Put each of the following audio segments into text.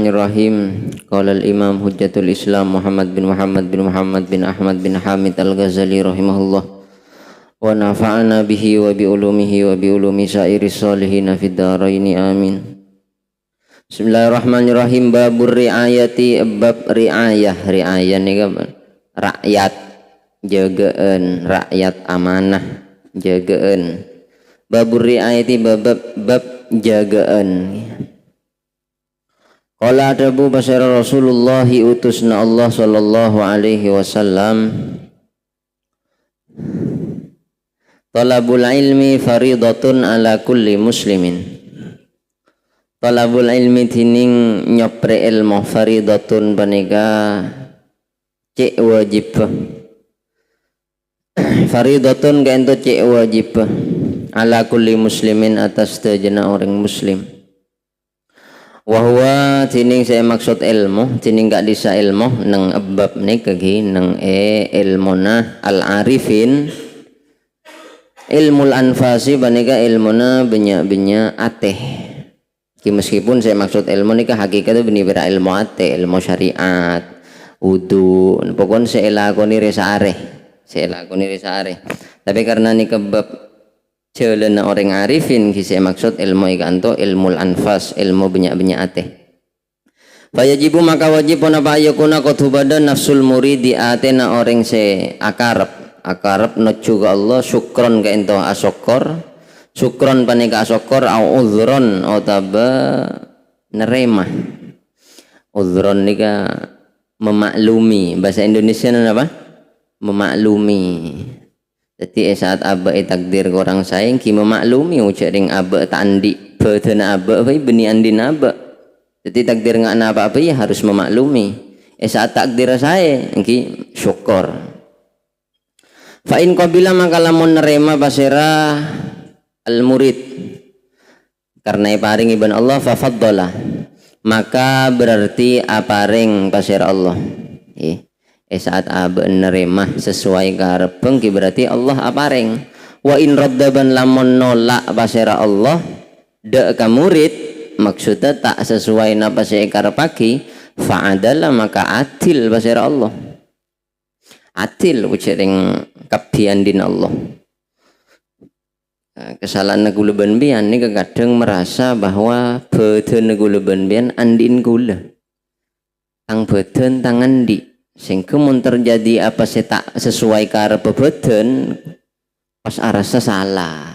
Bismillahirrahmanirrahim. Qala al-Imam Hujjatul Islam Muhammad bin Muhammad bin Muhammad bin Ahmad bin Hamid Al-Ghazali rahimahullah wa nafa'ana bihi wa bi ulumihi wa bi ulumi sairis salihin fid dharain amin. Bismillahirrahmanirrahim. Babur riayati, bab riayah. Riayah nika rakyat, jagaan rakyat, amanah, jagaan. Babur riayati, bab jagaan. Qala adabu basara Rasulullah utusna Allah sallallahu alaihi wasallam. Talabul ilmi faridatun ala kulli muslimin. Talabul ilmi tining nyopre ilmu faridatun panika cek wajib. Faridatun kaento cek wajib ala kulli muslimin atas tajana orang muslim. Wahwa tining saya maksud ilmu, tining gak disa ilmu nang bab ni kagi nang ilmuna al-arifin, ilmul anfasi banika ilmuna benya ateh. Meskipun saya maksud ilmu ni hakikatnya benih-benih ilmu ateh, ilmu syariat, wudu, pokoknya saya lakoni resa areh. Tapi karena ni kebab jalan orang arifin kisah maksud ilmu ikanto ilmul anfas, ilmu banyak ateh. Fayajibu maka wajib apa ayakuna kotubada nafsul muridi atena orang se akarab nuju ke Allah syukron ke ento asokor, syukron panika asokor au uzron otaba nerema. Uzron nika memaklumi, bahasa Indonesia apa? Memaklumi. Jadi saat aba takdir korang sayang ki memaklumi ucaring aba tandi betena aba apa beni andin aba. Jadi takdir ngana apa ya harus memaklumi. Saat takdir saya ki syukur. Fa in qabila maka lamun nerema basira al murid karena paring ibn Allah fa faddala maka berarti aparing basira Allah. Saat aba neremah sesuai karepeng berarti Allah apareng. Wa in raddaban lamun nolak basira Allah da ka murid maksudnya tak sesuai napa saya karepaki fa'adala maka adil basira Allah. Adil ucering kabian din Allah. Kesalahan nagulaban bian ni kadang merasa bahwa beden nagulaban bian andin gula. Tang beden tangan di sehingga mun terjadi apa sih tak sesuai karep beden pas arasa salah.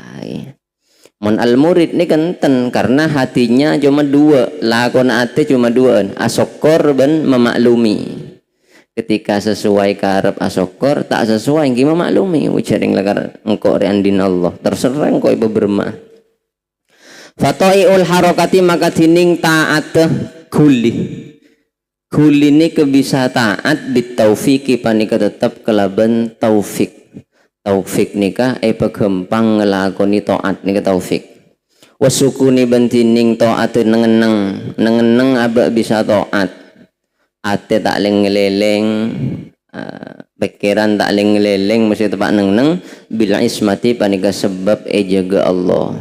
Mun al murid ni kenten karena hatinya cuma dua, lakon ate cuma dua, asokor ben memaklumi. Ketika sesuai karep asokor, tak sesuai engki memaklumi. Ujaring lakar engko andin Allah terserah engko ibu bermah. Fataiul harakati maka dining taat guli. Kulini kebisa taat bitaufiqi panika tetap kelaban taufik. Taufik nika pegempang ngelakoni taat nika taufik. Wasukuni bentining taat nengeneng aba bisa taat. Ate tak lengeleleng, pikiran tak lengeleleng mesti tepak nengeneng bila ismati panika sebab jaga Allah.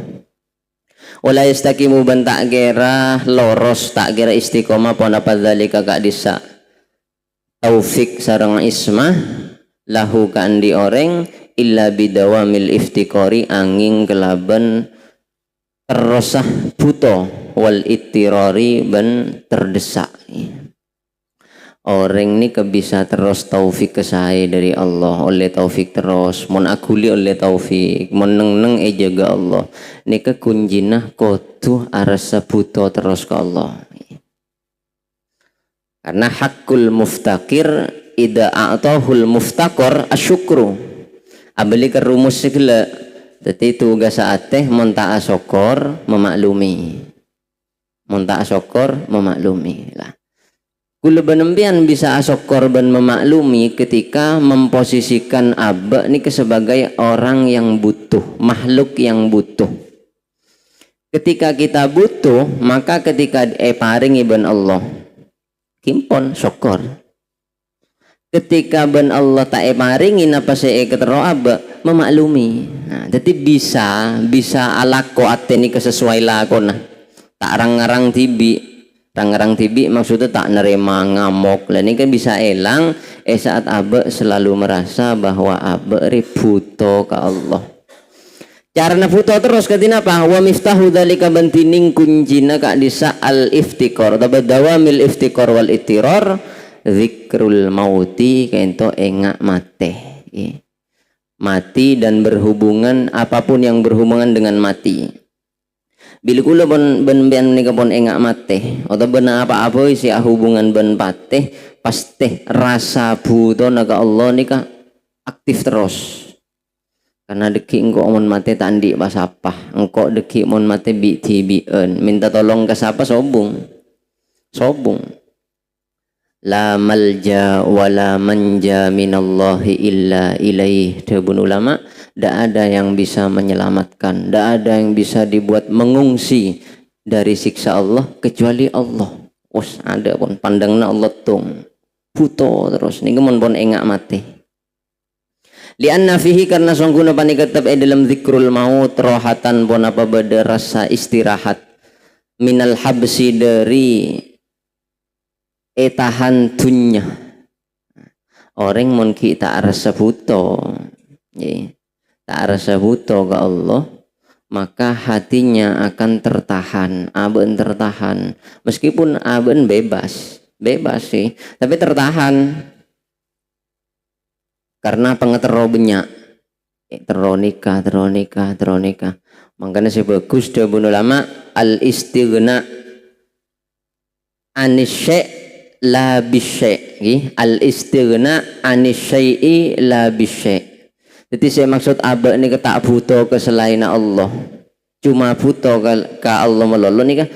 Wala yastaqimu ban tak kira loros tak kira istiqomah pon apa zalika kak disa taufik sareng ismah lahu kandi orang illa bidawamil iftikori angin kelaban terosah buto wal ittirari ban terdesak. Orang ni kebisa terus taufik ke saya dari Allah oleh taufik terus mon akuli oleh taufik mon neng jaga Allah ni ke kunjinah kotu arasa buto terus ke Allah karena hakul muftakir ida a'tahul muftakor asyukru abeli ke rumus segala jadi tugas ateh mon ta asokor memaklumi lah. Kula benempian bisa asok korban memaklumi ketika memposisikan aba ini sebagai orang yang butuh, makhluk yang butuh. Ketika kita butuh, maka ketika paring ibn Allah, kimpon syukur. Ketika ben Allah tak paringin apa saya ketero aba memaklumi. Nah, jadi bisa alako ateni kesesuai lakona. Tak arang-arang tibi Rangarang tibi maksudnya tak nerima ngamuk. Lah ini kan bisa elang saat abe selalu merasa bahwa abe buta ka Allah. Carana buta terus katina apa? Wa miftahu dzalika bantining kuncina ka disa al iftikar. Tabadawamil iftikar wal ittirar zikrul mauti kaento engak mate. Mati dan berhubungan apapun yang berhubungan dengan mati. Bila kula ben menika pun engak mate atau benar apa-apa isi hubungan ben pateh pasti rasa buta naga Allah nika aktif terus. Karena deki engko mon mate tandi pas apa engko deki mon mate bi tibien minta tolong ke siapa sobung la malja wala manja minallahi illa ilaih. Debun ulama, tidak ada yang bisa menyelamatkan, tidak ada yang bisa dibuat mengungsi dari siksa Allah kecuali Allah. Wes ada pun pandangna Allah tung buto terus nih mon pun engak mati. Lianna fihi karena sungguhna panikatab dalam zikrul maut rohatan pun apa beda rasa istirahat minal habsi dari tahan dunya. Orang mon kita rasa buto, tak rasa buto ke Allah, maka hatinya akan tertahan, aben tertahan. Meskipun aben bebas sih, tapi tertahan karena pengetero banyak, teronika. Makanya saya bagus debun ulama al istighna anisy la bisyai, al istighna anisyai la bisyai. Jadi saya maksud abak ni tak butuh ke selain Allah, cuma butuh ke Allah melolo ni kan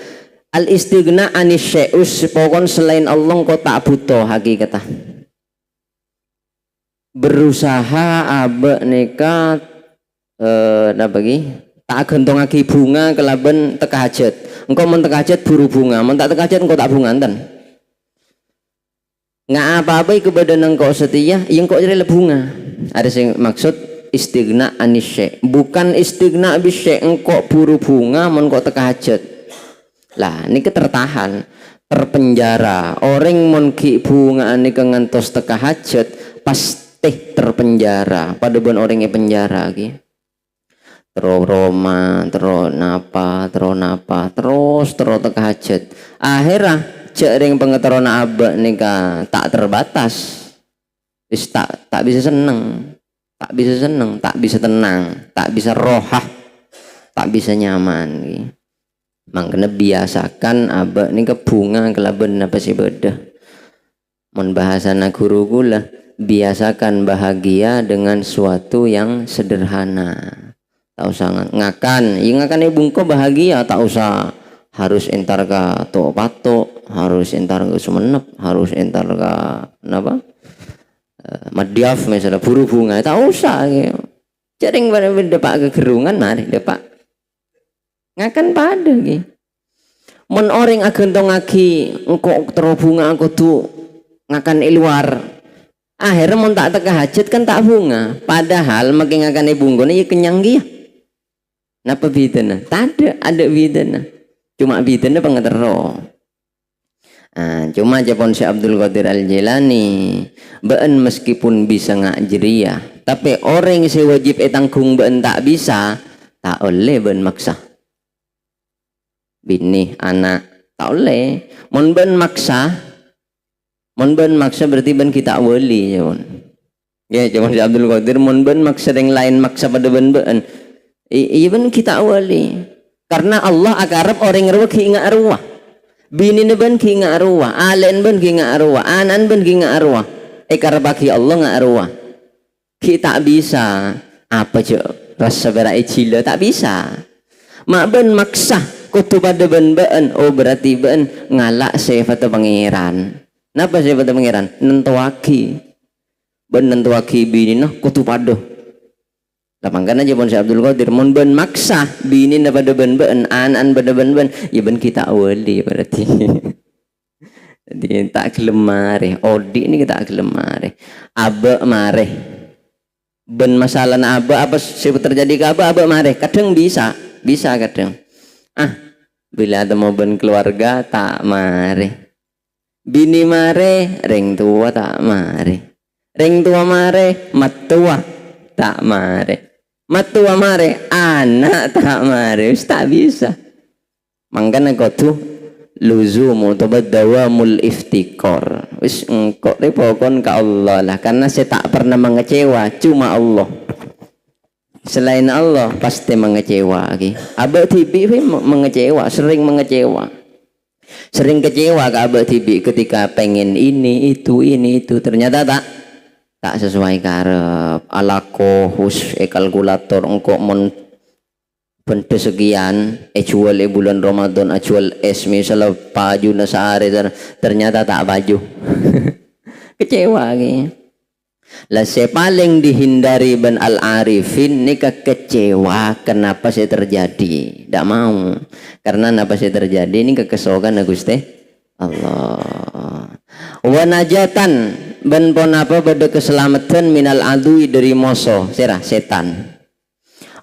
al istighna anisyai pokon selain Allah kau tak butuh hakikatah. Berusaha abak nikah bagi tak gentong lagi bunga kelaban teka hajat. Engkau men teka hajat buru bunga, men tak teka hajat engkau tak bunga enten. Nggak apa-apa kepada engkau setia yang kau jadi bunga. Ada yang maksud istighna anisy, bukan istighna bisy engkau buru bunga men kau teka hajat. Lah ini ketertahan terpenjara orang mon ki bunga ini ngantos teka hajat pasti terpenjara pada bon orang yang penjara ki. Terus Roma, terus napa, terus teka hajat. Akhirnya cering pengetahuan abak nika tak terbatas, tak bisa seneng, tak bisa tenang, tak bisa rohah, tak bisa nyaman. Makanya biasakan abak nika bunga kelaban apa sih beda. Mon bahasana guru gula biasakan bahagia dengan suatu yang sederhana. Tak usah ngakan, ibu kau bahagia tak usah harus entar ka to pato, harus entar ke sumenep, harus entar ka napa madiaf misalnya buru bunga tak usah gitu. Jaring pada depak kegerungan mari depak ngakan pada gitu. Mon orang agentong lagi engkau terobunga engkau tu ngakan luar. Akhirnya mon tak teka hajat kan tak bunga. Padahal makin ngakan bunggone ya kenyang dia. Napa bidana? Tak ada bidana. Cuma bidana pengetero. Cuma Japon Syekh Abdul Qadir Al-Jilani beun meskipun bisa ngajriyah, tapi orang yang wajib tanggung beun tak bisa, tak oleh beun maksa. Bini anak tak oleh. Mon beun maksa berarti beun kita wali Japon. Ya Japon Syekh Abdul Qadir mon beun maksa yang lain maksa pada beun. Iya ben kita awali karena Allah akarap orang ngeruah kinga arwah bini ben kinga arwah alen ben kinga arwah anan ben kinga arwah karabaki Allah nga arwah kita bisa apa cok rasa berai cila tak bisa mak ben maksa kutu pada ben berarti ben ngalak sifat pangeran. Napa sifat pangeran nentuaki ben nentuaki bini nah kutu pada Lapangkan aja pun Syekh Abdul Qadir mon ben maksa bini pada ben an pada ben ya ben kita awali berarti. Jadi tak gelem mareh odi ini kita gelem mareh abe mareh ben masalah abe apa sih terjadi ke abe mareh kadang bisa kadang Bila temu ben keluarga tak mare. Bini mare, ring tua tak mare. Ring tua mare, mat tua tak mare. Mat tua mare, anak tak mare. Wis tak bisa. Mangkana kudu luzumu dawamul iftikor. Wis engko repokon ka Allah lah, karena saya tak pernah mengecewa, cuma Allah. Selain Allah pasti mengecewa. Abah TV mengecewa, sering mengecewa. Sering kecewa ke Abah TV ketika pengen ini itu ternyata tak sesuai karep. Ala kohus kalkulator engkau mon benda sekian jual bulan Ramadan jual misalnya paju na sehari ternyata tak baju. Kecewa gitu. Lah saya paling dihindari ben al-arifin ini kekecewa. Kenapa saya terjadi? Tidak mau. Karena kenapa saya terjadi ini kekesokan Gusti Allah. Wa najatan ben pon apa pada keselamatan minal adui dari moso serah setan.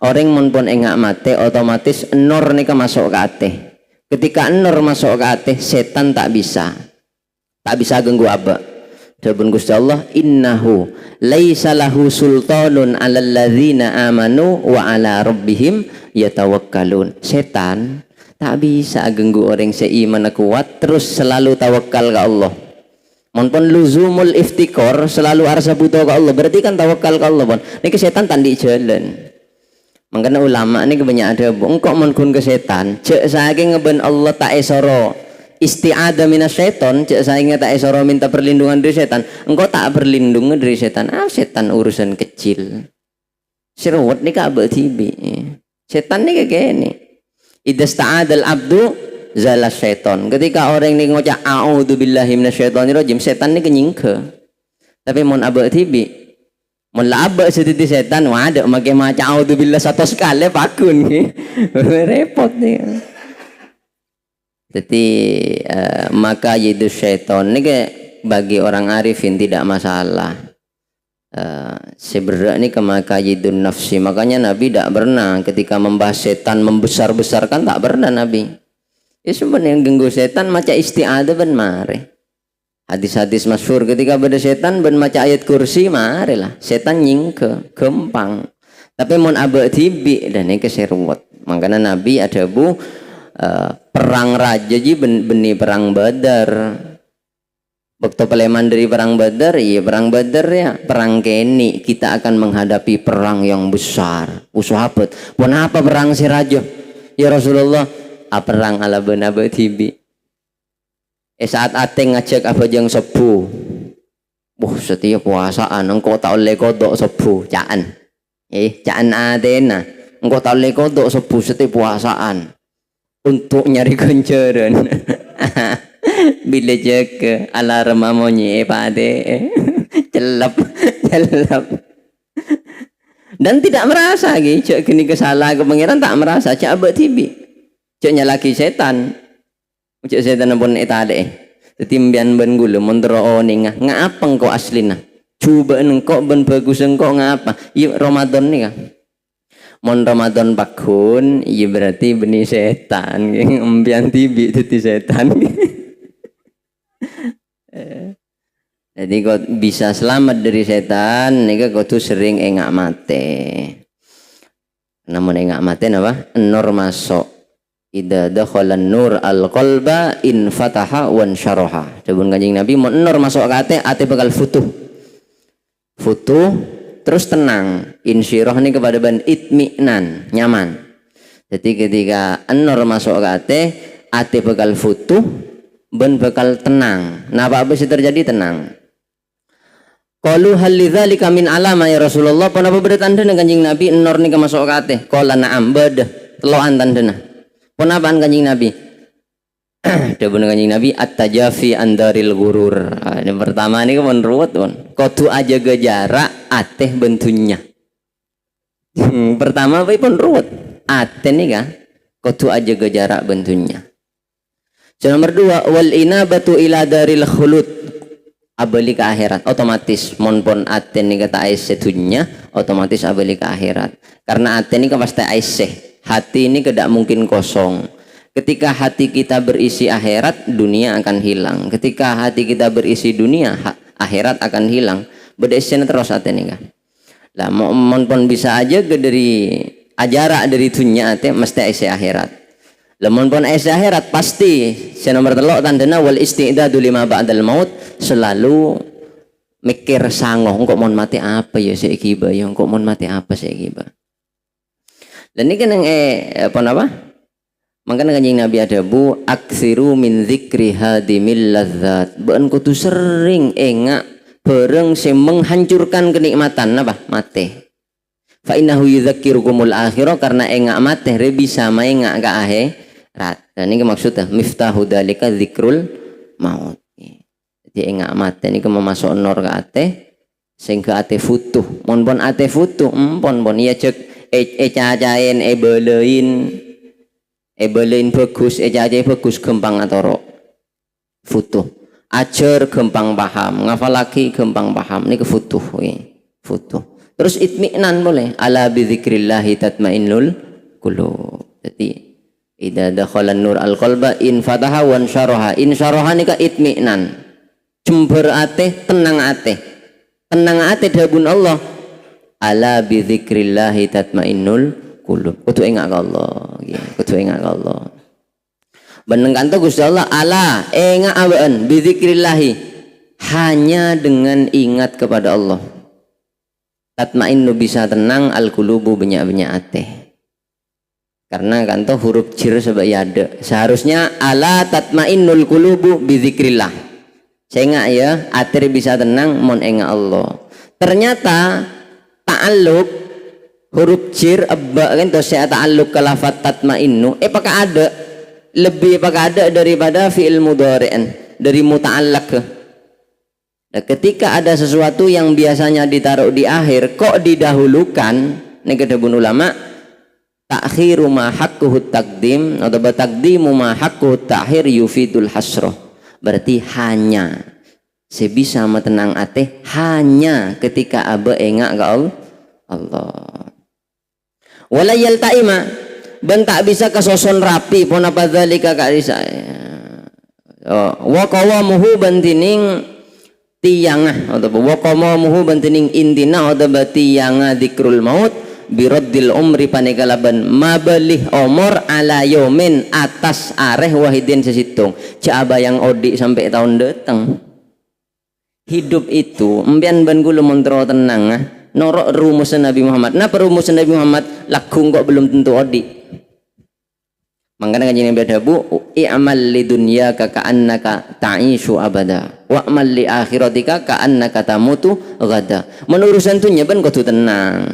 Orang mun pon engak mate otomatis enor nika masuk ke ate. Ketika enor masuk ke ate setan tak bisa ganggu apa. Dabun Gusti Allah innahu laisa lahu sultanun 'alal ladzina amanu wa 'ala rabbihim yatawakkalun. Setan tak bisa ganggu orang seiman kuat terus selalu tawakal ke Allah. Monpon luzumul iftikor selalu arsa butuh ke Allah berarti kan tawakal ke Allah pon. Niki setan tandi jalan. Mangkana ulama ini kebanyakan ada engkau menkun ke setan cek saking ngeben Allah tak esoro isti'adah minasyaiton cek saking tak esoro minta perlindungan dari setan engkau tak berlindung dari setan. Setan urusan kecil sirwat nih kabel tibi setan nih kayak gini idasta'adal abdu zala syaiton. Ketika orang ini ngocak a'udzubillahi minasyaitonirrajim setan nih kenyingke. Tapi mon abel tibi mon labak sediti setan waduh make maca a'udzubillah satu sekali pakun repot nih. Jadi maka yaitu syaitan ini bagi orang arifin tidak masalah. Sebenarnya ini maka yaitu nafsi. Makanya Nabi tidak pernah ketika membahas setan membesar-besarkan tak pernah Nabi. Ya sebenarnya ganggu setan maca isti'adah ben mare. Hadis-hadis masyhur ketika pada setan ben maca ayat kursi mare lah. Setan nyingke, gempang. Tapi mon abad tibi dan ini keserwat. Makanya Nabi ada perang raja ji benih perang Badar. Waktu peleman dari perang Badar, iya perang Badar ya, perang keni kita akan menghadapi perang yang besar. Sahabat, pun apa perang si raja? Ya Rasulullah, perang ala benaba tibi. Saat ate ngajak apa jeng sepuh. Setiap puasaan engkau tak oleh kodok sepuh, caan. Caan adena, engkau tak oleh kodok sepuh setiap puasaan. Untuk nyari kencaran. Bila jaga alarm amonye pade celap. Dan tidak merasa gitu gini kesalahan ke pangeran tak merasa cak abad tibi cak nyalaki setan cak setan pun etade tetimbian ben gulu mondro oning ngapa engkau aslina coba engkau ben bagus engkau ngapa yuk Ramadan nih kan mon Ramadan pakun iya berarti benih setan empian tibi teti setan. Jadi kau bisa selamat dari setan nika kau tuh sering engak mate. Namun engak mate apa? Nur masuk. Idza dakhala nur al-qalba in fataha wan syaraha. Dabun Kanjeng Nabi mun nur masuk ke ate bakal futuh. Futuh terus tenang, insyirah ini kepada ban itminan, nyaman. Jadi ketika enor masuk ke ate bakal futuh, ban bakal tenang. Nah apa sih terjadi tenang? Qalu hal lidzalika min alama ya Rasulullah, apa bertanda dengan Kanjeng Nabi enor nika masuk ke ate? Qala na'am badah, teloan tandana. Punapaan Kanjeng Nabi? Dabun Kanjeng Nabi at-tajafi andaril gurur. Yang pertama ini kan ruwet kan. Kodu aja jarak ateh bentunya. Pertama apa pun ruwet. Ateh nih kan. Kodu aja jarak bentunya. Nomor dua wal inabatu ila daril khulud. Abali ke akhirat otomatis monpon ateh nih kata ais setunya otomatis abali ke akhirat. Karena ateh nih kan pasti ais. Hati ini tidak mungkin kosong. Ketika hati kita berisi akhirat, dunia akan hilang. Ketika hati kita berisi dunia, akhirat akan hilang. Berdesnya terus hati nih kan. Lah mau pun bisa aja ke dari ajarak dari dunia ate mesti isi akhirat. Lemon pun isi akhirat pasti saya nomor telok tandana wal istidadu lima ba'dal maut, selalu mikir sangoh kok mau mati apa ya saya kiba ya kok mau mati apa saya kiba. Dan ini kan yang apa nama? Makanya kanjeng Nabi ada bu aksiru min dzikri hadimil ladzat. Ben kudu sering engak bareng sing menghancurkan kenikmatan apa? Mate. Fa innahu yudzakirukumul akhirah, karena engak mate re bisa engak ka akhirat. Dan ini maksudnya miftahu dalika dzikrul maut. Jadi engak mate ini memasuk nor ka ate sing ke ate futuh. Mon pon ate futuh pon ya cek cacaen belein bagus, cacae bagus gampang atoro futuh. Ajar gampang paham, ngafal lagi gampang paham. Ini kefutuh, futuh. Terus itminan boleh. Ala bidzikrillahi tatmainnul qulub. Jadi idza dakhala nur al-qalba in fataha wan syaraha. In syaraha nika itminan. Jember ate, tenang ate. Tenang ate dabun Allah. Ala bidzikrillahi tatmainnul qulub. Kudu ingat Allah. Kudu ingat Allah. Beneng kanto Gusti Allah ala ingat awaan bidzikrillahi, hanya dengan ingat kepada Allah. Tatmainnu bisa tenang al-qulubu banyak-banyak ate. Karena kanto huruf jir sebab ada. Seharusnya ala tatmainnul qulubu bidzikrillah. Saya ingat ya, ate bisa tenang mon ingat Allah. Ternyata ta'alluq huruf jir abba kan to saya ta'alluq kalafat tatmainnu pakai ada lebih pakai ada daripada fi'il mudhari'an dari muta'allaq. Nah, ketika ada sesuatu yang biasanya ditaruh di akhir kok didahulukan, ini kedebun ulama ta'khiru ma haqquhu taqdim atau taqdimu ma haqquhu ta'khir yufidul hasroh. Berarti hanya sebisa metenang ate hanya ketika aba engak ka Allah. Wala yaltaima ben tak bisa kesoson rapi pun apa zalika ka saya. Wa qawamuhu bantining tiyangah atau wa qawamuhu bantining intina atau batiyanga dzikrul maut biraddil umri panegalaban mabalih umur ala yomin atas areh wahidin sesitung. Coba yang odik sampai tahun datang. Hidup itu empian ban kula montro tenang norok rumus Nabi Muhammad. Napa rumus Nabi Muhammad? Lagung kok belum tentu odi. Makanya kanjeng Nabi ada bu i'mal lidunyaka ka'annaka ta'ishu abada wa amal li akhiratika ka'annaka tamutu ghada. Menurusan tunya ben kudu tenang.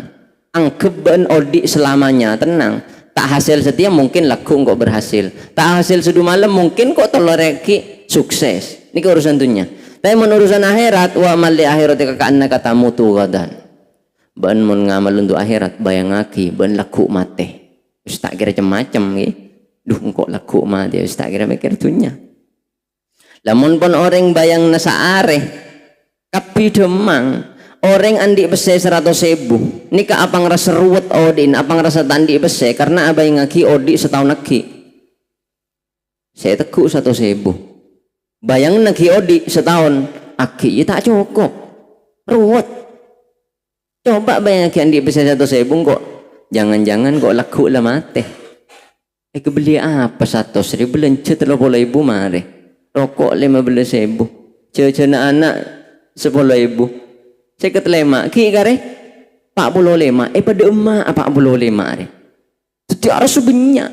Anggap ben odi selamanya tenang. Tak hasil setia mungkin lagung kok berhasil. Tak hasil sedu malam mungkin kok teloreki sukses. Ini urusan dunia. Tapi menurusan akhirat wa amal li akhiratika ka'annaka tamutu ghadan. Ben mun ngamal untuk akhirat bayangake ben laku mate. Wis tak kira macam nggih. Duh kok laku mate wis tak kira mikir dunya. Lamun pun orang bayang nasa areh kapi demang orang andi bese 100.000 nika apa ngerasa ruwet odin apa ngerasa tandi bese karena abai ngaki odi setahun lagi. Saya teku 100.000 bayang naki odi setahun aki ya tak cukup ruwet. Coba bayangkan di besar 100.000 kok jangan-jangan kok laku lah mate. Kebeli apa 100.000 lencet 30.000 mare. Rokok 15.000. Cecena anak 10.000. Saya ketelema ki kare 45. Pada emak 45 are. Itu harus sebenyak.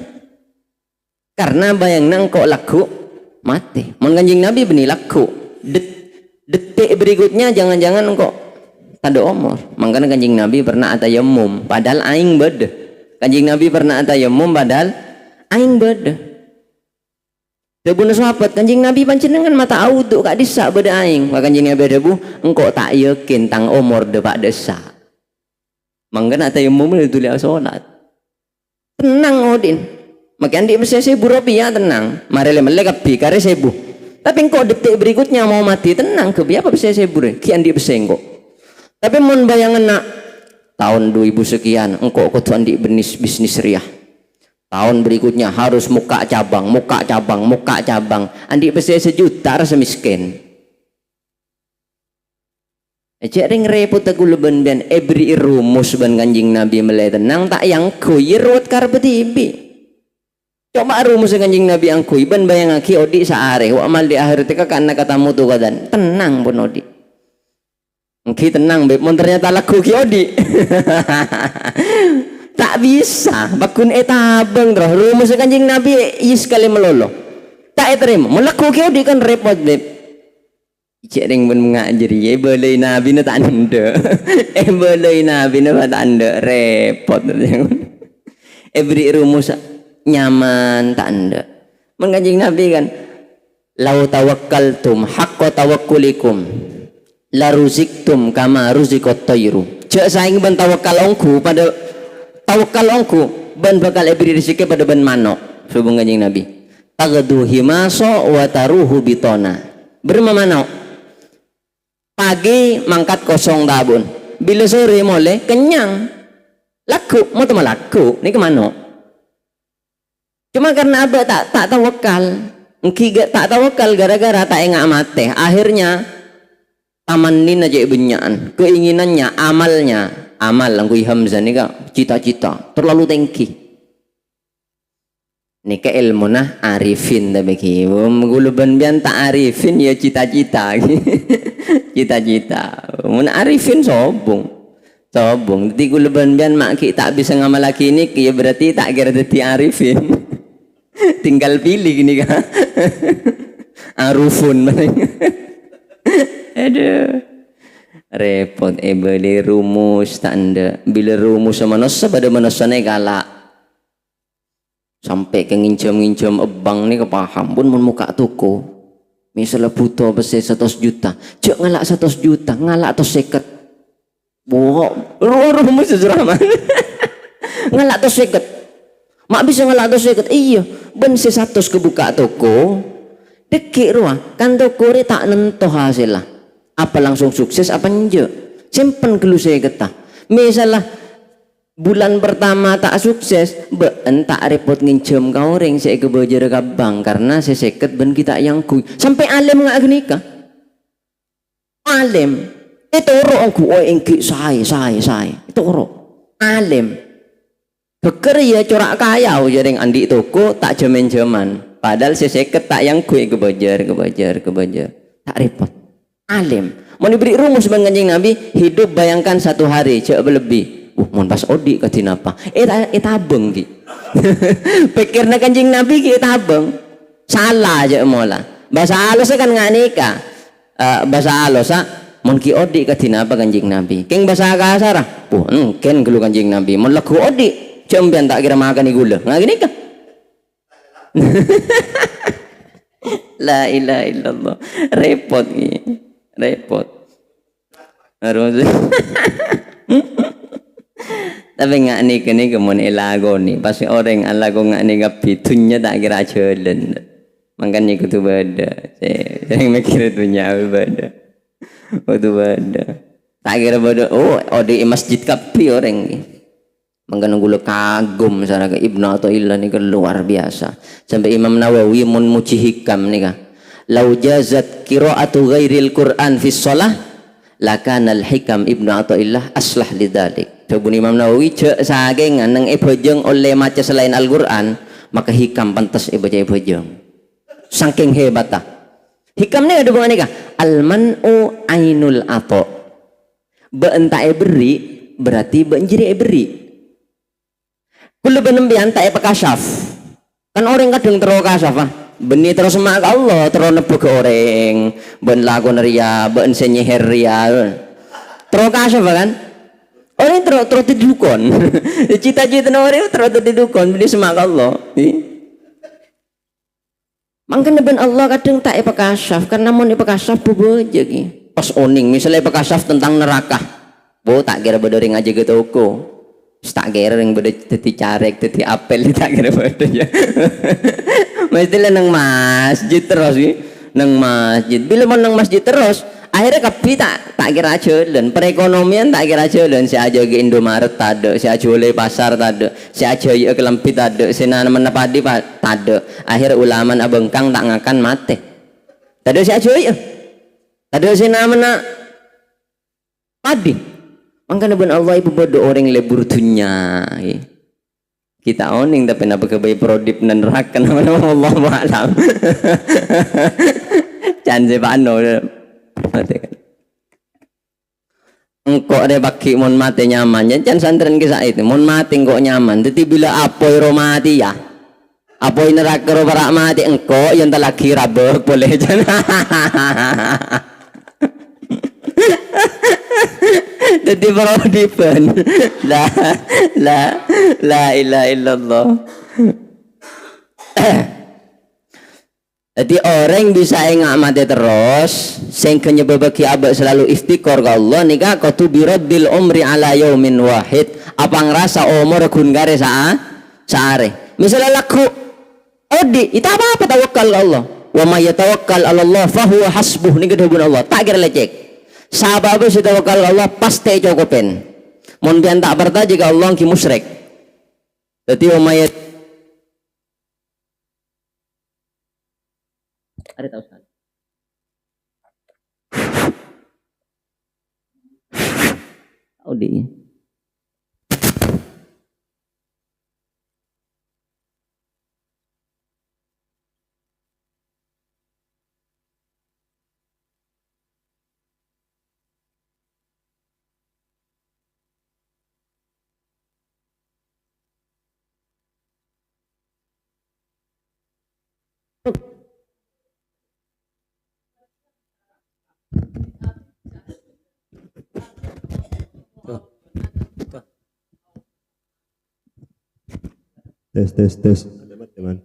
Karena bayang kok laku mate. Mun Kanjeng Nabi benih laku. Detik berikutnya jangan-jangan kok tanda umur. Makanya Kanjeng Nabi pernah atayamum padahal aing beda. Kanjeng Nabi pernah atayamum padahal aing beda. Debun sahabat Kanjeng Nabi panjenengan mata audu kak disa beda aing. Maka Kanjeng Nabi debu engkau tak yakin tang umur depak desa. Makanya atayamum itu lihat sholat. Tenang odin. Makanya di Mesir sebu rupiah tenang. Mari lemele kapi kare sebu. Tapi engkau detik berikutnya mau mati tenang kebi apa bisa sebu re? Kian di Mesir engkau. Tapi mun bayangan nak tahun 2000 sekian engkau kutuan di bisnis riah Tahun berikutnya harus muka cabang, muka cabang, muka cabang. Andi pasti 1 juta rasa miskin. Cek ring repot aku leben ben ebri rumus ben Kanjeng Nabi melai tenang tak yang kuy ruwet karpe tibi. Coba rumus Kanjeng Nabi yang kuy ben bayang aki odi saare wa amal di akhir tika karena katamu tuh kadan tenang pun odi. Ki tenang beb mon ternyata laku ki odi. Tak bisa bakun etabeng terus rumus Kanjeng Nabi is kali melolo tak terima melaku kau di kan repot beb cek ring pun mengajari boleh Nabi na tanda boleh Nabi na tanda repot beri rumus nyaman tanda Kanjeng Nabi kan lau tawakkaltum haqqa tawakkulikum la ruziktum kama ruzikot tayru cek saing ben tawakal ongku pada tawakal ongku ban bakal beri rezeki pada ban manok subung Kanjeng Nabi tagdu himaso wa taruhu bitona bermamano pagi mangkat kosong tabun bila sore mole kenyang laku mau teman laku ini kemana cuma karena abah tak tawakal engki tak tawakal gara-gara tak engak mate akhirnya tamanin aja benyaan keinginannya amalnya amal langkui hamzah nih kak cita-cita terlalu tinggi nih ke ilmu nah arifin tapi guluban bian tak arifin ya cita-cita cita-cita mun arifin sobong jadi guluban bian mak tak bisa ngamal lagi ini ya berarti tak kira jadi arifin tinggal pilih gini kak arufun aduh repot beli rumus tanda bila rumus sama nosa pada manusia galak sampai ke nginjam ebang nih kepaham pun muka toko misalnya butuh besi 100 juta cek ngalak 100 juta ngalak atau seket bohong rumus sejeraman ngalak atau seket mak bisa ngalak atau seket iya ben 100 kebuka toko dekik ruah kan toko ini tak nentuh hasil lah apa langsung sukses apa enggak simpen dulu saya getah misalnya bulan pertama tak sukses tak repot nginjem kau ring saya kebajar ke bank karena saya seket ben kita yang kui sampai alim nggak nikah alim itu orang aku oh engki saya itu orang alim bekerja corak kaya jaring andi toko tak jaman padahal saya seket tak yang kui kebajar tak repot alim mau diberi rumus bang Kanjeng Nabi hidup bayangkan 1 hari cek lebih mau pas odi katin apa tabeng ki pikirna Kanjeng Nabi ki tabeng salah aja mola bahasa halus kan nggak nikah bahasa halus mau ki odi katin apa Kanjeng Nabi keng bahasa kasar ken gelu Kanjeng Nabi mau laku odi cembian tak kira makan di gula nggak gini kah la ilaha illallah repot ki repot harus tapi nggak nih kini kemun elago nih pasti orang alago nggak nih kapitunya tak kira jalan makanya itu beda saya mikir itu nyawa beda itu beda tak kira beda di masjid kapi orang nih makanya gue kagum misalnya ke Ibnu Athaillah nih luar biasa sampai Imam Nawawi mun muji hikam nih kah lau jazat qiraatu ghairil Qur'an fi shalah lakana al hikam Ibnu Athaillah aslah lidzalik. Coba Imam Nawawi cek sagengan nang bojong oleh maca selain Al-Qur'an maka hikam pantas baca bojong. Saking hebatah. Hikam ni ada hubungan nikah. Al-man'u ainul ato. Beenta beri berarti benjiri beri. Kulo benembian tak pekasyaf. Kan orang kadang terlalu kasaf Beni terus semak Allah terus nebuk ke orang ben lagu ria ben senyeher ria terus kasaf kan orang terus didukon cita-cita orang terus didukon beli semak Allah makanya ben Allah kadang tak ipakasaf karena mau ipakasaf buboja ki pas oning misalnya ipakasaf tentang neraka tak kira bedoring aja ke toko tak kira yang beda teti carek teti apel tak kira beda ya mestilah nang masjid terus nang masjid bila mau nang masjid terus Akhirnya kapi tak kira jalan, perekonomian tak kira jalan. Si aja ke Indomaret tade, si aja oleh pasar tade, si aja ke Lempit tade, si nanam padi tade. Akhir ulama abengkang tak ngakan mate. Tade si aja ya, tade si nama padi. Mangkana ben Allah ibu bodoh orang lebur dunia. Kita oning tapi napa kebayi prodip dan neraka nama Allah malam. Jangan sebano. Engkau ada baki mon mati nyaman, jangan santren kisah itu. Mon mati engkau nyaman, tapi bila apoi ro mati ya, apoi neraka ro barak mati engkau yang tak lagi rabek boleh jangan. Jadi prodipen, la ilaha illallah. Jadi orang bisa enggak mati terus, sing kenyebabaki abak selalu istiqor ke Allah nika kudu biradil umri ala yaumin wahid. Apa ngerasa umur gun gare saare. Misalnya laku odi, itu apa tawakal ke Allah. Wa may yatawakkal 'ala Allah fa huwa hasbuh nika dahubun Allah. Tak kira lecek. Sabab si tawakal Allah pasti cukupen. Mun pian tak berta jika Allah ki musyrik. Dadi wa may ada tahu kan? Audi. Tes. Teman.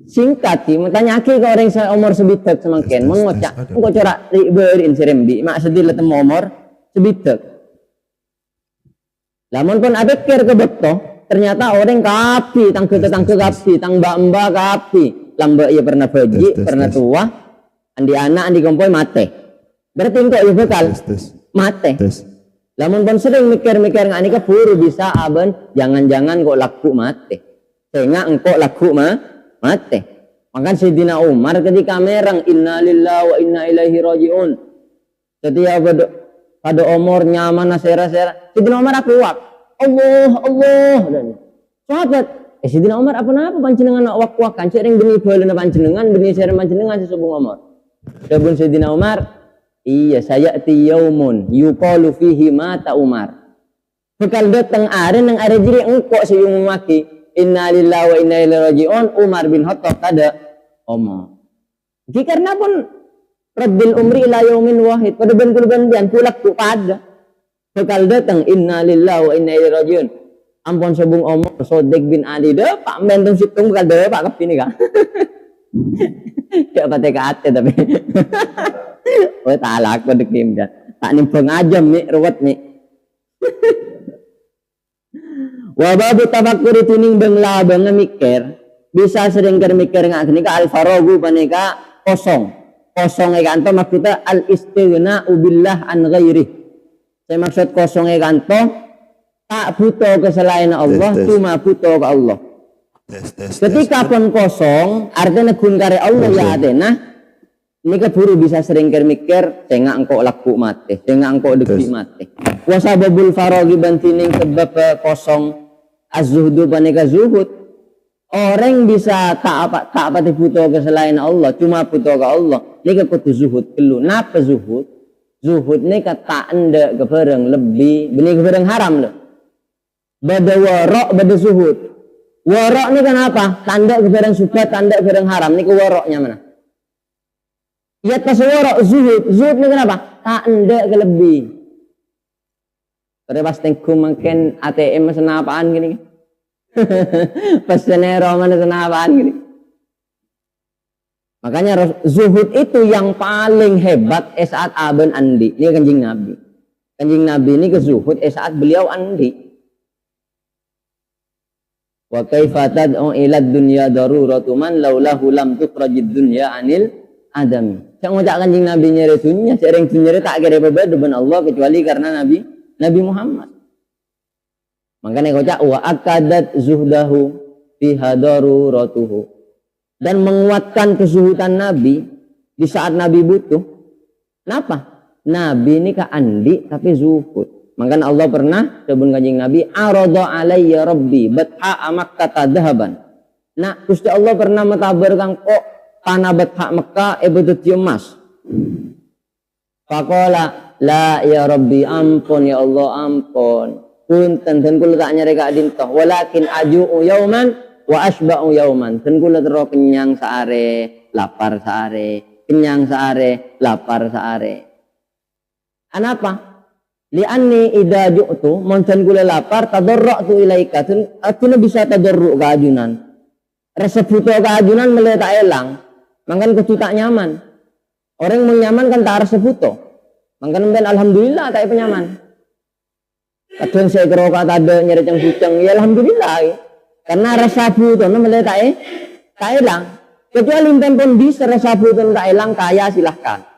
Singkat sih, tanya ke orang umur sebitek semakin, mau ngocak, engkau corak berin serembi, mak sedih letemu umur sebitek. Lamun pun ada ker ke beto, ternyata orang kapi, tang kapi, tang mbak kapi, lamba ia pernah pergi, pernah tua, andi anak, andi kompoi mate. Berarti engkau ia bakal mate. Lamun pun sering mikir-mikir nggak nikah puru bisa aben, jangan-jangan kok laku mate. Sehingga engkau laku mate. Maka Sayyidina Umar ketika merang inna lillahi wa inna ilaihi rajiun. Setiap pada umur nyaman sera-sera. Sayyidina Umar apa wak? Allah. Sahabat, Sayyidina Umar apa panjenengan nak wak-wakan sering beni balena panjenengan, beni sera panjenengan sesubung Umar. Dabun Sayyidina Umar, iya saya yaumun yuqalu fihi mata Umar. Bekal datang are nang are jiri engkau seyung maki inna lillahi wa inna ilaihi rajiun Umar bin Khattab tada omong. Karena pun rabbil umri ila yaumin wahid pada ben-ben pulak tu pada. Bekal datang inna lillahi wa inna ilaihi rajiun. Ampun sebung omong Sodek bin Ali dah pak mentung situng bekal dah pak kepini ka. Cak pate ka ate tapi. Oh talak ko dekim dah. Tak nimpang aja mi ruwet mi. Wa babu tafakkur tuning bengla bang mikir bisa sering mikir ngak gini ka al faragu panika kosong kanto maksudnya al istighna billah an ghairi. Saya maksud kosong kanto tak butuh ke selain Allah, cuma butuh ke Allah. Ketika pun kosong artinya gun kare Allah ya adena. Ini keburu bisa sering mikir tengah engkau laku mati, tengah engkau deki mati. Wasababul faragi bantining sebab kosong az-zuhdu panika zuhud. Orang bisa tak apa butuh ke selain Allah, cuma butuh ke Allah. Ini kudu zuhud dulu. Napa zuhud? Zuhud ini kata anda kebereng lebih, benih kebereng haram loh. Bada warok, bada zuhud. Warok ini kenapa? Tanda kebereng suka, tanda kebereng haram. Ini ke waroknya mana? Ya tasawwur zuhud ini kenapa? Tak anda ke lebih. Pada pas tengku mungkin ATM senapaan gini. Pas senero mana senapaan gini. Makanya zuhud itu yang paling hebat saat aben andi. Ini kanjeng Nabi. Kanjeng Nabi ini ke zuhud saat beliau andi. Wa kaifa tad'u ila dunya daruratu man laulahu lam tukhrajid dunya anil adam. Sak ngocak Kanjeng Nabi nyere dunya, sering dunya tak kira beber depan Allah kecuali karena Nabi Muhammad. Makanya ngocak wa akadat zuhdahu fi hadaruratuhu. Dan menguatkan kesuhutan Nabi di saat Nabi butuh. Kenapa? Nabi ini ka andi tapi zuhud. Makanya Allah pernah sebelum Kanjeng Nabi arada alayya rabbi batha Makkah dhahaban. Nah, Gusti Allah pernah metabarkan kok tanah batha Makkah ebetut emas. Faqala la ya rabbi ampun ya Allah ampun. Punten den kula tak nyari ka dintoh walakin aju'u yauman wa asba'u yauman. Den kula tero kenyang saare, lapar saare, kenyang saare, lapar saare. Anapa? Li'anni idza ju'tu monten kula lapar tadarra'tu ilaika aku bisa tadarru' keajunan rasa butuh keajunan mulai tak elang mangkan kudu tak nyaman orang mau nyaman kan tak rasa butuh mangkan ben alhamdulillah tak penyaman kadang saya kira kata ada nyari yang bucang ya alhamdulillah karena rasa butuh mulai tak elang kecuali pun bisa rasa butuh tak elang kaya silahkan.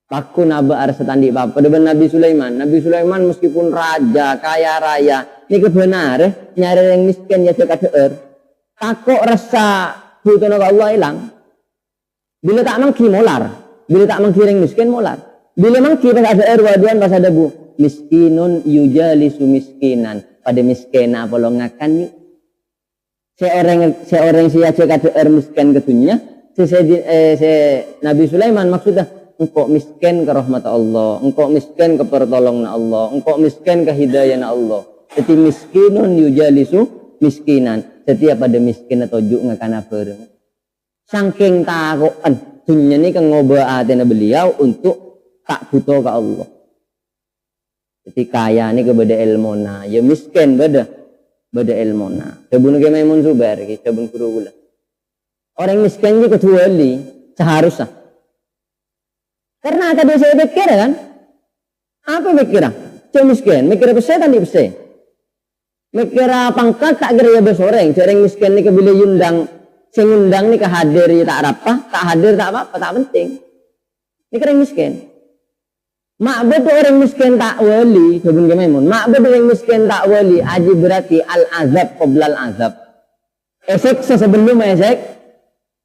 Paku naba arsa tandi papa depan Nabi Sulaiman. Nabi Sulaiman meskipun raja, kaya raya, ini kebenar nyari yang miskin ya cekader. Takut rasa butuh naga Allah hilang. Bila tak mangki molar, bila tak mangki yang miskin molar. Bila mangki pas ada waduan pas ada bu miskinun yujalisu miskinan pada miskina polongakan yuk. Seorang siya cekader miskin ketunya. Nabi Sulaiman maksudnya engkau miskin ke rahmat Allah, engkau miskin ke pertolongan Allah, engkau miskin ke hidayah Allah. Jadi miskinun yujalisu miskinan. Setiap ada miskin atau juk ngakana bareng. Saking takokan dunia ini kan ngobatin beliau untuk tak butuh ke Allah. Jadi kaya ini kepada ilmona, ya miskin beda ilmona. Sebelum ke Maimun Zubair, sebelum gula. Orang miskin juga kecuali seharusnya. Karena tadi saya pikir kan, apa mikirnya? Saya miskin, mikir apa saya tadi bisa? Mikir pangkat tak kira ya besoreng, sering miskin ni kebili yundang, sengundang ni kehadir ya tak apa, tak hadir tak apa, tak penting. Mikir yang miskin. Ma'bud orang miskin tak wali, sebelum Maimun. Ma'bud orang miskin tak wali, aji berarti al-azab qabla al-azab. Esek sebelum esek.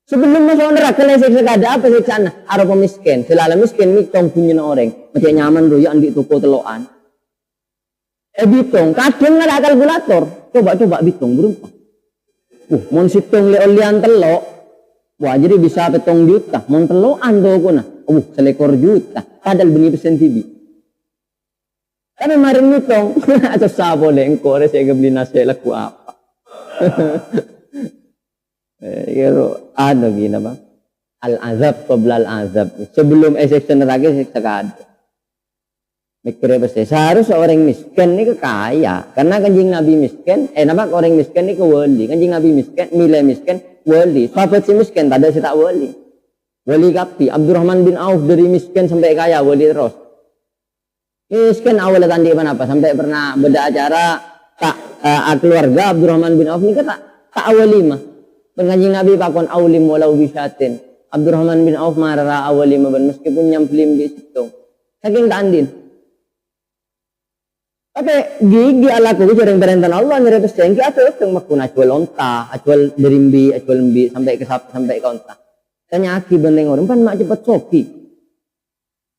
Sebelum masuk neraka lesek sekada apa siksaan arep miskin. Selalu miskin mitong punya orang. Macam nyaman doyo andi toko teloan. Bitong kadang ada kalkulator. Coba bitong berapa? Mon situng le olian telok. Wah jadi bisa petong juta. Mon teloan toko na. Selekor juta. Padahal beni pesen TV. Tapi marin mitong. Atau sabo le engko saya beli nasi laku apa. Ano gina ba? Al-azab qabla al-azab. Sebelum section neraka seksa kada. Mikir apa sih? Seharusnya orang miskin ini kaya. Karena Kanjeng Nabi miskin, nampak orang miskin ini wali. Kanjeng Nabi miskin, nilai miskin, wali. Sahabat si miskin, tak ada si tak wali. Wali kapi. Abdurrahman bin Auf dari miskin sampai kaya, wali terus. Miskin awalnya tadi apa? Sampai pernah beda acara tak keluarga Abdurrahman bin Auf ini tak wali mah. Penganjing Nabi pakon awlim walau bisyatin. Abdurrahman bin Auf marah awlim meskipun nyamplim di situ. Saking tak andin. Tapi gigi alaku jarang berentan Allah nyerep sengki atau teng makun acual onta, acual derimbi, acual mbi sampai ke sampai ke onta. Tanya aki benteng orang pan mak cepet soki.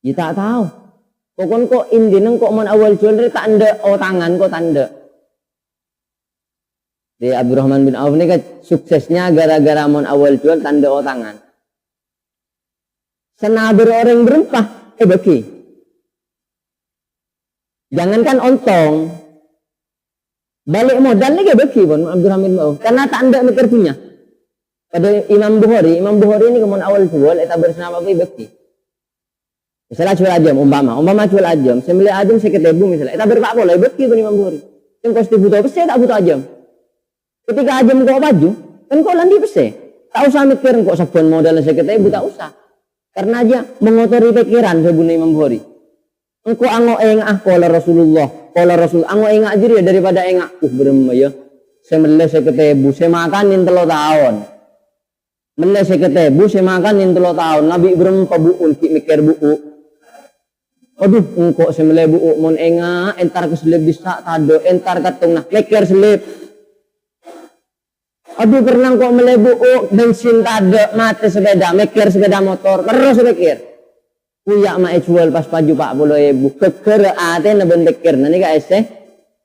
Ya tak tahu. Pokon kok indineng kok mon awal jual tak anda tangan kok tanda. Di Abdurrahman bin Auf ini kan suksesnya gara-gara mon awal jual tanda tangan. Senaber orang berempah, beki. Jangankan ontong, balik modal lagi beki pun Abdurrahman bin Auf. Karena tak ada mikir punya. Pada Imam Bukhari ini kemon awal jual, eta bersama beki. Misalnya jual ajam, umpama jual ajam, sembelih ajam 50.000 misalnya. Eta berpak boleh beki pun Imam Bukhari. Yang kosti butuh apa saya tak butuh ajam. Ketika ajam kau baju, kan kau landi pese. Tak usah mikir kok sabun modal sekitar ibu tak usah. Karena aja mengotori pikiran sebelum Imam Bukhari. Engkau ango engah kola Rasulullah, kola Rasul. Ango engah diri daripada engah. Berema ya. saya meleh saya ketebu, saya makanin 3 tahun. Meleh saya ketebu, saya makanin 3 tahun. Nabi Ibrahim pabuun ki mikir buuk. Aduh, engkau saya meleh buuk mon enga, entar keselip bisa tado, entar katung nah mikir selip. Aduh, pernah kok meleh buuk, bensin tado, mati sepeda, mikir sepeda motor, terus mikir. Kuyak mak jual pas paju 40.000, keker ate na bendekir, nani ka ese,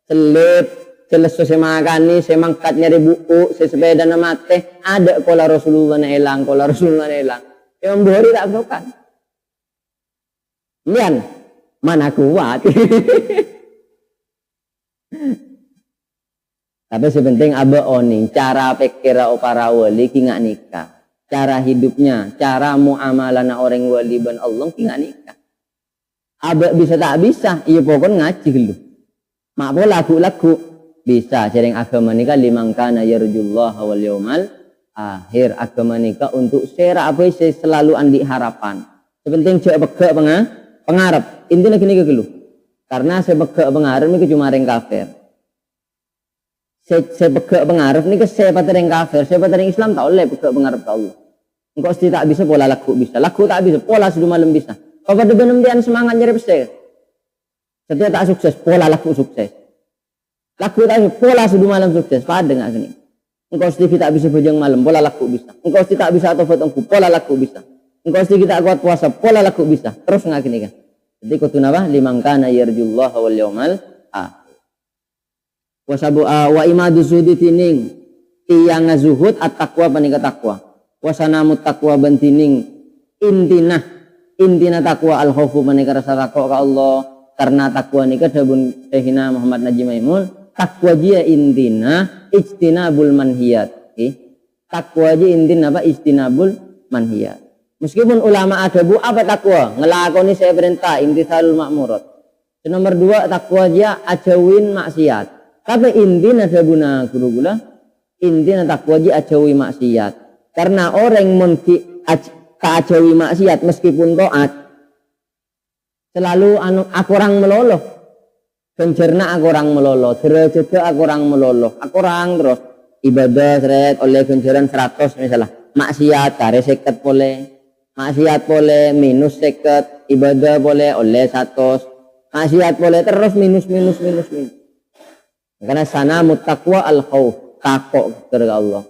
selip. Selesai saya makan nih, saya mangkat nyari buku, saya sepeda na mate, ada kola Rasulullah na hilang, kola Rasulullah na hilang. Yang beri tak bukan. Nian, mana kuat. Tapi sepenting aba oning, cara pikir para wali ki nggak nikah. Cara hidupnya, cara muamalah na orang wali ban Allah ki nggak nikah. Aba bisa tak bisa, iya pokoknya ngaji lu. Mak bola lagu. Bisa sering agama nikah limangkana yarjullah wal yaumal akhir. Agama nikah untuk sera apa selalu andi harapan. Sepenting cek begak pengarap. Intinya gini ke lu. Karena saya begak pengarap ini cuma orang kafir. Saya begak pengarap ini saya pada orang kafir. Saya pada orang Islam tak boleh begak pengarap ke Allah. Engkau sih tak bisa pola laku bisa. Laku tak bisa pola sudah malam bisa. Kau pada benar semangat nyari besar. Setiap tak sukses pola laku sukses. Laku tak pola sudah malam sukses pada nggak sini. Engkau sendiri tak bisa bujang malam pola laku bisa. Engkau sendiri tak bisa atau fotoku pola laku bisa. Engkau sendiri tak kuat puasa pola laku bisa. Terus nggak gini kan? Jadi kau tuh napa? Limangkana yarjullah wal yaumal akhir. Wasabu wa imadu zuhudi tining tiyang zuhud at taqwa panika taqwa. Wasanamut taqwa bantining intina taqwa al khaufu panika rasa takwa ka Allah. Karena takwa nikah dabun Syehina Muhammad Najib Maimun. Takwa jia intina ijtinabul manhiyat. Takwa jia intina apa ijtinabul manhiyat. Meskipun ulama ada bu apa takwa ngelakoni saya perintah imtithalul ma'murat. Nomor 2 takwa jia ajawin maksiat. Tapi intina ada guna guru gula intina takwa jia ajawi maksiat. Karena orang mungkin kaajawi maksiat meskipun taat selalu aku orang meloloh. Gencerna aku orang meloloh, derajatnya aku orang meloloh, aku orang terus ibadah seret oleh genceran 100 misalnya, maksiat kare 50 boleh, maksiat boleh minus 50, ibadah boleh oleh 100, maksiat boleh terus minus. Karena sana muttaqwa al khauf, takok kepada Allah,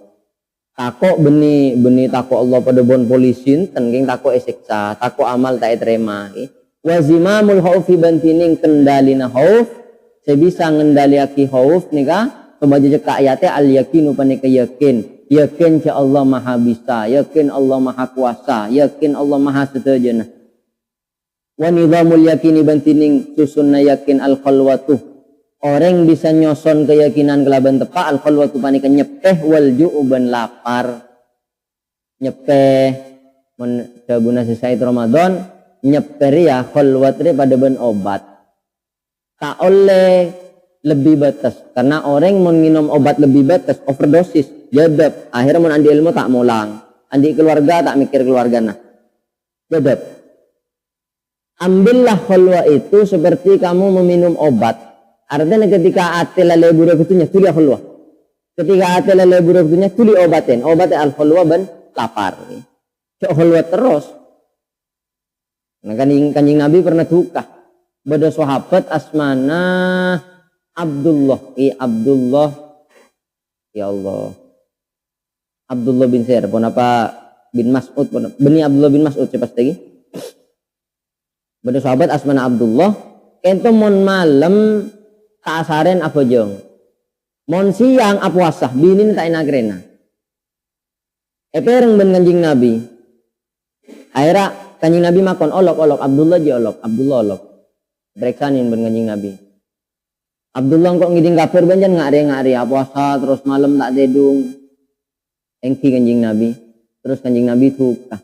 takok benih takok Allah pada bon polisin, tengking takok esiksa, takok amal tak terima. Wazimamul khaufi bantining kendalina khauf saya bisa ngendaliaki khauf nika pembaca cekak ayatnya al yakinu panika yakin cha Allah maha bisa, yakin Allah maha kuasa, yakin Allah maha setajana. Wa nizamul yakini bantining susunna yakin al khalwatuh orang bisa nyoson keyakinan kelaban tepa al khalwatu panika nyepeh wal ju'uban lapar nyepeh mun dabuna selesai Ramadan nyeperi ya khalwatri pada ben obat tak oleh lebih batas karena orang mau minum obat lebih batas overdosis jadab akhirnya mau andi ilmu tak mulang andi keluarga tak mikir keluarga nah jadab ambillah khalwa itu seperti kamu meminum obat artinya ketika ate lele buruk itu nyatuli khalwa ketika ate lele buruk itu nyatuli obatin al khalwa ben lapar cok khalwa terus. Nah, kanjing Nabi pernah duka pada sahabat asmana Abdullah ya Allah Abdullah bin Sa'id pun apa bin Mas'ud pun beni Abdullah bin Mas'ud siapa lagi pada sahabat asmana Abdullah ento mon malam kaasaren apa jong mon siang apa wasah binin tak enagrena epereng ben kanjing Nabi akhirnya kanjing Nabi makon olok Abdullah olok bereksanin ben kanjing Nabi Abdullah kok ngiding kafir banjan ngari puasa terus malam tak dedung engki kanjing Nabi terus kanjing Nabi tukah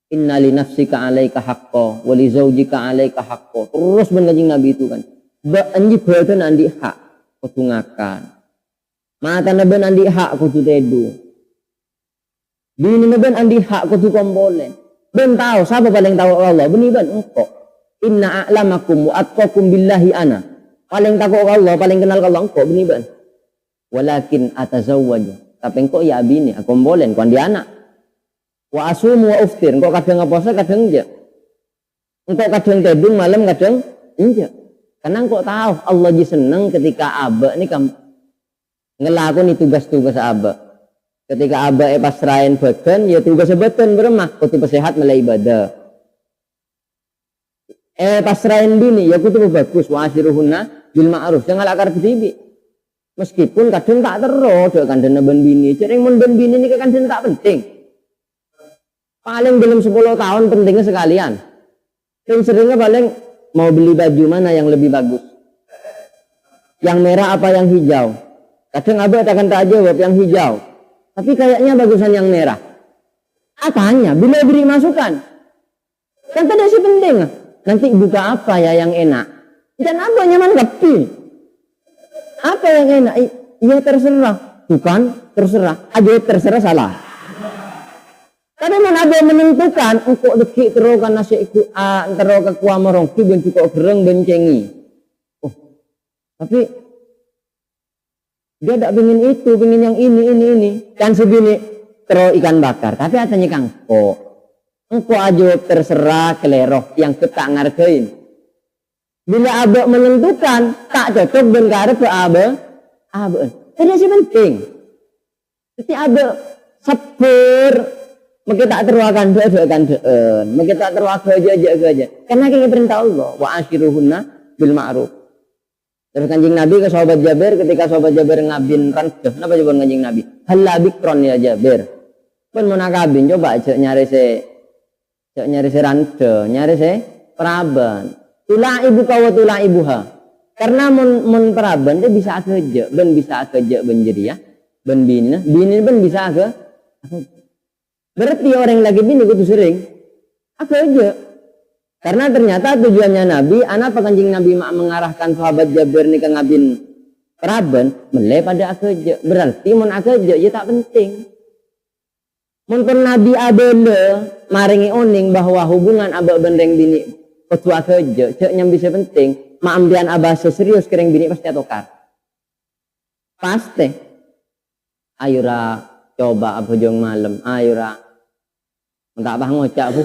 inna li nafsika alaika haqqo wa li zaujika alaika haqqo terus ben kanjing Nabi itu kan ba anji badan andi hak kudu ngakan mata ben andi hak kudu dedung bini ben andi hak kudu kombolen. Ben tahu siapa paling tahu Allah beni ben engkau inna a'lamakum wa atqakum billahi ana paling takut Allah paling kenal Allah engkau beni ben walakin atazawwaju. Tapi engkau ya bini, aku mbolen kuan di anak. Wa asumu wa uftir, engkau kadang ngeposo kadang enggak. Engkau kadang tedung malam kadang enggak. Karena engkau tahu Allah ji seneng ketika aba ini kamu ngelakoni tugas-tugas aba. Ketika aba pasrahin badan, ya tugas badan beremah, kutu sehat mulai ibadah. Pasrahin bini, ya kutu bagus, wa asiruhunna bil ma'ruf, jangan lakar ketibi. Meskipun kadang tak terus, kandana ben bini, cering mun ben bini ini kadang tak penting. Paling belum 10 tahun pentingnya sekalian. Dan seringnya paling mau beli baju mana yang lebih bagus. Yang merah apa yang hijau. Kadang abah akan tak jawab yang hijau. Tapi kayaknya bagusan yang merah. Apanya? Bila beri masukan. Kan tadi sih penting. Nanti buka apa ya yang enak. Dan abah nyaman kepi. Apa yang enak? Iya terserah. Bukan terserah. Aja terserah salah. Tapi mana ada menentukan untuk dekik terus kan nasi ikut terus ke kuah merongki ben cukup gereng bencengi. Oh, tapi dia tidak ingin itu, ingin yang ini. Dan sebini terus ikan bakar. Tapi katanya kang, engkau aja terserah keleroh yang kita ngargain. Bila abah menentukan tak cocok ben karep abah. Ini sih penting. Jadi abah sabar. Maka tak terwakan doa-doakan doa. Maka tak terwakan aja. Karena ini perintah Allah. Wa ashiruhunna bil ma'ruf. Terus kanjeng Nabi ke sahabat Jabir. Ketika sahabat Jabir ngabin rancuh. Kenapa coba kanjeng Nabi? Halla bikron ya Jabir. Pun mau nakabin. Coba cek nyari se rancuh. Nyari se peraban. Tula ibu kawa tula ibuha. Karena mun peraban dia bisa kerja. Ben bisa kerja ben jadi ya. Ben bini. Bini ben bisa ke. Berarti orang yang lagi bini kudu sering aku aja. Karena ternyata tujuannya Nabi, anak kanjeng Nabi mengarahkan sahabat Jabir ni ke ngabin peraban, mulai pada aku aja. Berarti mun aku aja ya tak penting. Mun Nabi abele maringi oning bahwa hubungan abak bendeng bini kudu aku aja, cek yang bisa penting. Maambian abah serius kering bini pasti atokar. Pasti. Ayura coba apa jong malam, ayura tak bah ngocak bu,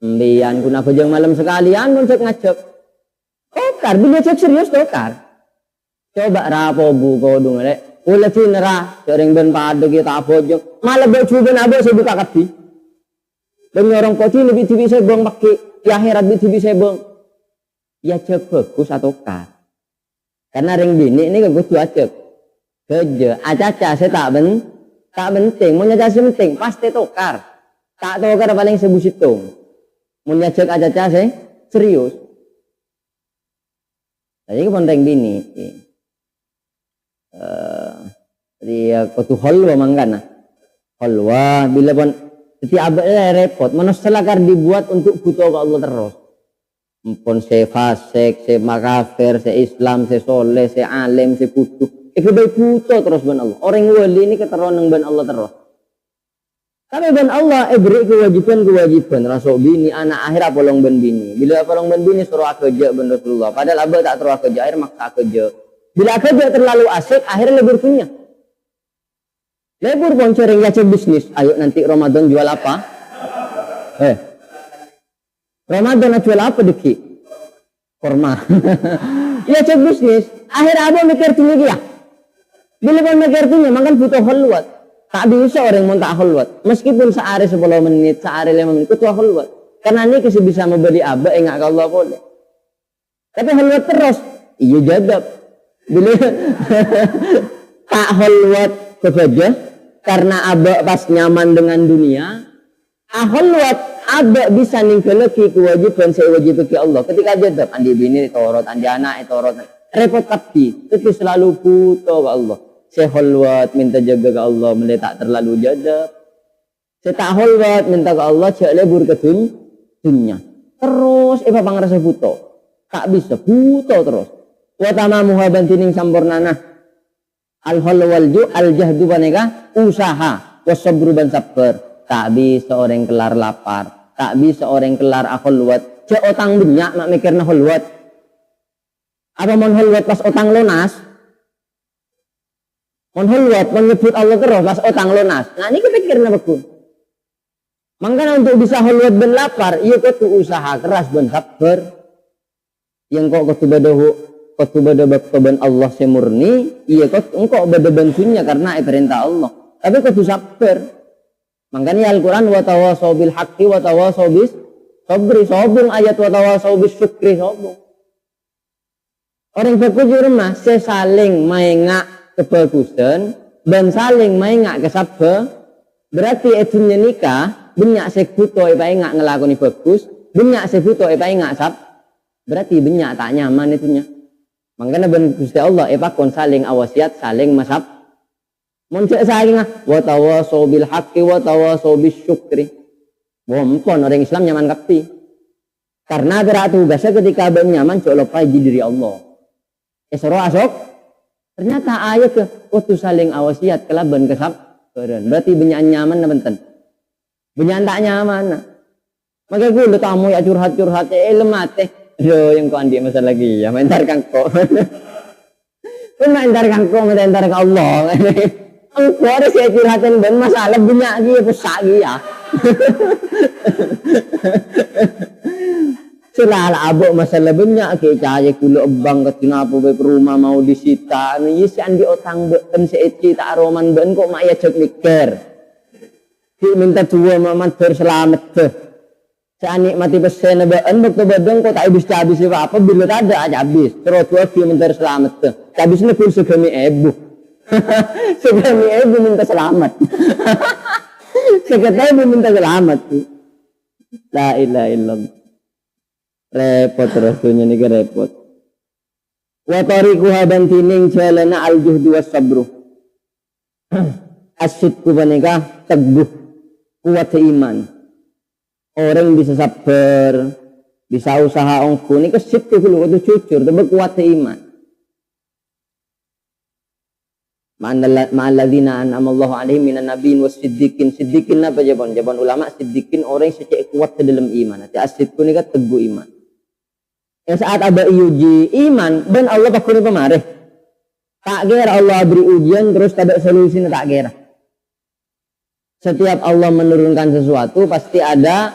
mbian kuna apa jong malam sekalian pun cek ngajak. Tokar, bila cek serius tokar. Coba rapo bu kau dong lek, ula cinera, sering ben pada kita apa jong, malah baju ben abe saya buka kapi. Dan orang kocil lebih tibi saya bong pakai, ya akhirat lebih tibi saya bong. Ya cek bagus atau tokar. Karena ring bini ini gue tuh cek. Kerja, acaca saya tak penting, mau nyajak penting, pasti tokar. Tak tokar paling sebut itu. Mau nyajak acaca saya serius. Jadi penting bini. Jadi kutu halwa mangkana. Halwa bila pun setiap abad repot. Manusia selakar dibuat untuk butuh ke Allah terus. Pun saya fasik, saya makafir, saya Islam, saya soleh, saya alim, saya putu. Iku butuh terus ban Allah. Orang wali ini keteruan ban Allah terus. Tapi ban Allah beri kewajiban rasuk bini anak akhir apolong ban bini. Bila apolong ban bini suruh kerja ban Rasulullah. Padahal abah tak terus kerja akhir maksa kerja. Bila kerja terlalu asik akhirnya lebur punya. Lebur pun sering ngajak bisnis. Ayo nanti Ramadan jual apa? Ramadan jual apa deki? Kurma. Ya cek bisnis. Akhir abah mikir tinggi ya. Bila pun mikir tinggi makan butuh halwat. Tak bisa orang mau tak halwat. Meskipun sehari 10 menit, sehari 5 menit, itu halwat. Karena ini kisah bisa membeli abah, enggak kalau boleh. Tapi halwat terus, iya jadab. Bila tak halwat kesaja, karena abah pas nyaman dengan dunia, halwat abah bisa ninggalaki kewajiban saya wajib ke Allah. Ketika jadab, andi bini torot, andi anak torot, repot tapi selalu butuh ke Allah. Saya halwat minta jaga ke Allah, mulai tak terlalu jadab. Saya tak halwat minta ke Allah, cek lebur ke dunia. Terus, apa ngerasa butuh? Tak bisa, butuh terus. Wa tamamu habantining sampurnana. Al-halwal ju, al-jahdu baneka, usaha. Wasabru ban sabar. Tak bisa orang kelar lapar. Tak bisa orang kelar halwat. Cek otang banyak, mak mikirna halwat. Apa mau halwat pas otang lunas? Mon hulwat menyebut Allah terus pas otang lunas. Nah ini kepikirnya bakun. Makanya untuk bisa hulwat ben lapar, iya kudu usaha keras ben sabar. Yang kok kudu bada ben Allah semurni, iya kok engkau bada bantunya karena perintah Allah. Tapi kudu sabar. Makanya Al-Quran wa tawasau bil haqqi wa tawasau bis sabri, sobung ayat wa tawasau bis syukri, sobung. Orang bagus di rumah saling maengak kebagusan dan saling maengak kesabar, berarti etunya nikah banyak sekuto ipa engak ngelakoni bagus, banyak sekuto ipa engak sab, berarti banyak tak nyaman itunya. Makanya ben Gusti Allah kon saling awasiat, saling masab. Muncul saling wa tawasau bil haqqi wa tawasau bis syukri. Bompon orang Islam nyaman kapi. Karena berarti tugasnya ketika ben nyaman cok lupa diri Allah. Esoro asok. Ternyata ayat ke waktu saling awasiat kelaban kesabaran. Berarti banyak nyaman na benten. Banyak tak nyaman. Maka gue lu tamu ya curhat lemah teh. Aduh yang kau andi masalah lagi ya mentar kangko. Kau mentar kangko mentar ke Allah. Engkau ada saya curhatin ben masalah banyak lagi pesak ya. Selala abok masalah banyak ke cahaya kula ebang ketina apa bae rumah mau disita ni si andi otang beken seeci tak aroman ben kok mak ya cek mikir ki minta tua mamat berselamat tuh saya nikmati pesen ben bekto badeng kok tak habis apa bila tak ada aja habis terus tua ki minta selamat tuh habisnya pun segami ebu segami ebu minta selamat seketai ibu minta selamat tuh la ilaha illallah. Repot terus dunia ini repot. Wa tariquha dan tining jalana al-juhdu was sabru. Asyidku panika teguh kuat iman. Orang bisa sabar, bisa usaha ongku ini kesidku dulu itu jujur, tapi kuat iman. Ma'alladzina an'amallahu alaihim minan nabiyyin was-siddiqin. Siddiqin apa jawaban ulama siddiqin orang yang secek kuat di dalam iman. Nanti asyidku ini kan teguh iman. Saat ada uji iman dan Allah pakuni pemarih tak kira Allah beri ujian terus tak ada solusi tak kira. Setiap Allah menurunkan sesuatu pasti ada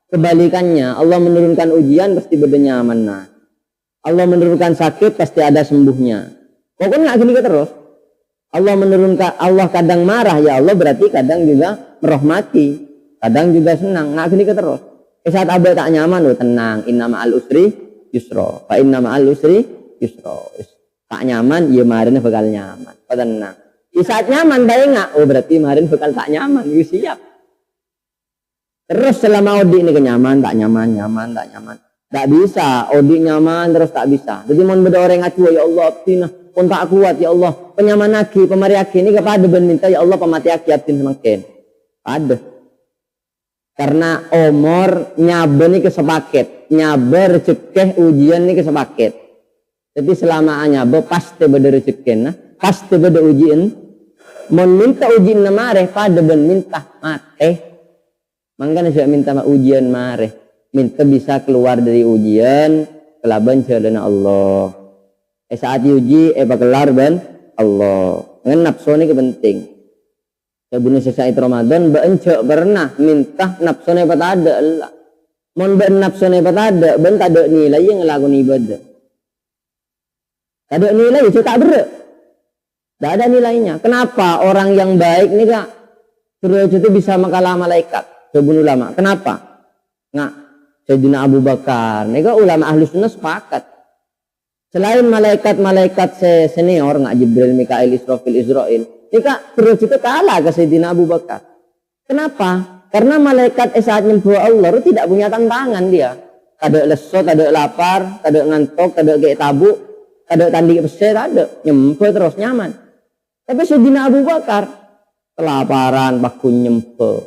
kebalikannya. Allah menurunkan ujian pasti bedanya nyaman. Allah menurunkan sakit pasti ada sembuhnya. Pokoknya nggak gini terus. Allah menurunkan, Allah kadang marah ya Allah berarti kadang juga merahmati, kadang juga senang. Nggak gini terus. Saat ada tak nyaman tenang. Inna ma'al usri yusra, fa inna ma'al usri yusra. Tak nyaman, ya marin bakal nyaman. Tenang. Di saat nyaman bae enggak, oh berarti marin bakal tak nyaman, you siap. Terus selama odi ini kenyaman, tak nyaman. Tak bisa, odi nyaman terus tak bisa. Jadi mon beda orang ngacu ya Allah, abdina pun tak kuat ya Allah. Penyaman lagi, pemari lagi ini kepada ben minta ya Allah pemati lagi abdin semakin. Ada. Karena umur nyaber ini kesepaket, nyaber rezeki ujian ini kesepaket. Jadi selama nyaber pasti beda rezeki, nah pasti beda ujian. Meminta ujian namare pada ben minta mate. Makanya saya minta ujian mare, minta bisa keluar dari ujian kelaban jalan Allah. Saat diuji kelar ben Allah. Dengan nafsu ini penting. Sebelum selesai Ramadan, bencok pernah minta nafsu nepat ada Allah. Mon ben nafsu nepat ada, ben tak ada nilai yang ngelakuin ibadah. Tak ada nilai itu tak berat. Tak ada nilainya. Kenapa orang yang baik nih kak terus itu bisa makalah malaikat? Sebelum ulama. Kenapa? Nggak. Sayyidina Abu Bakar. Nih kak ulama ahli sunnah sepakat. Selain malaikat senior nggak Jibril, Mikail, Israfil, Israel. Jika terus itu kalah ke Sayyidina Abu Bakar. Kenapa? Karena malaikat saat nyembuh Allah itu tidak punya tantangan dia. Ada lesu, ada lapar, ada ngantuk, ada kayak tabuk, ada tanding pesir, ada nyembuh terus nyaman. Tapi Sayyidina Abu Bakar kelaparan, paku nyembuh.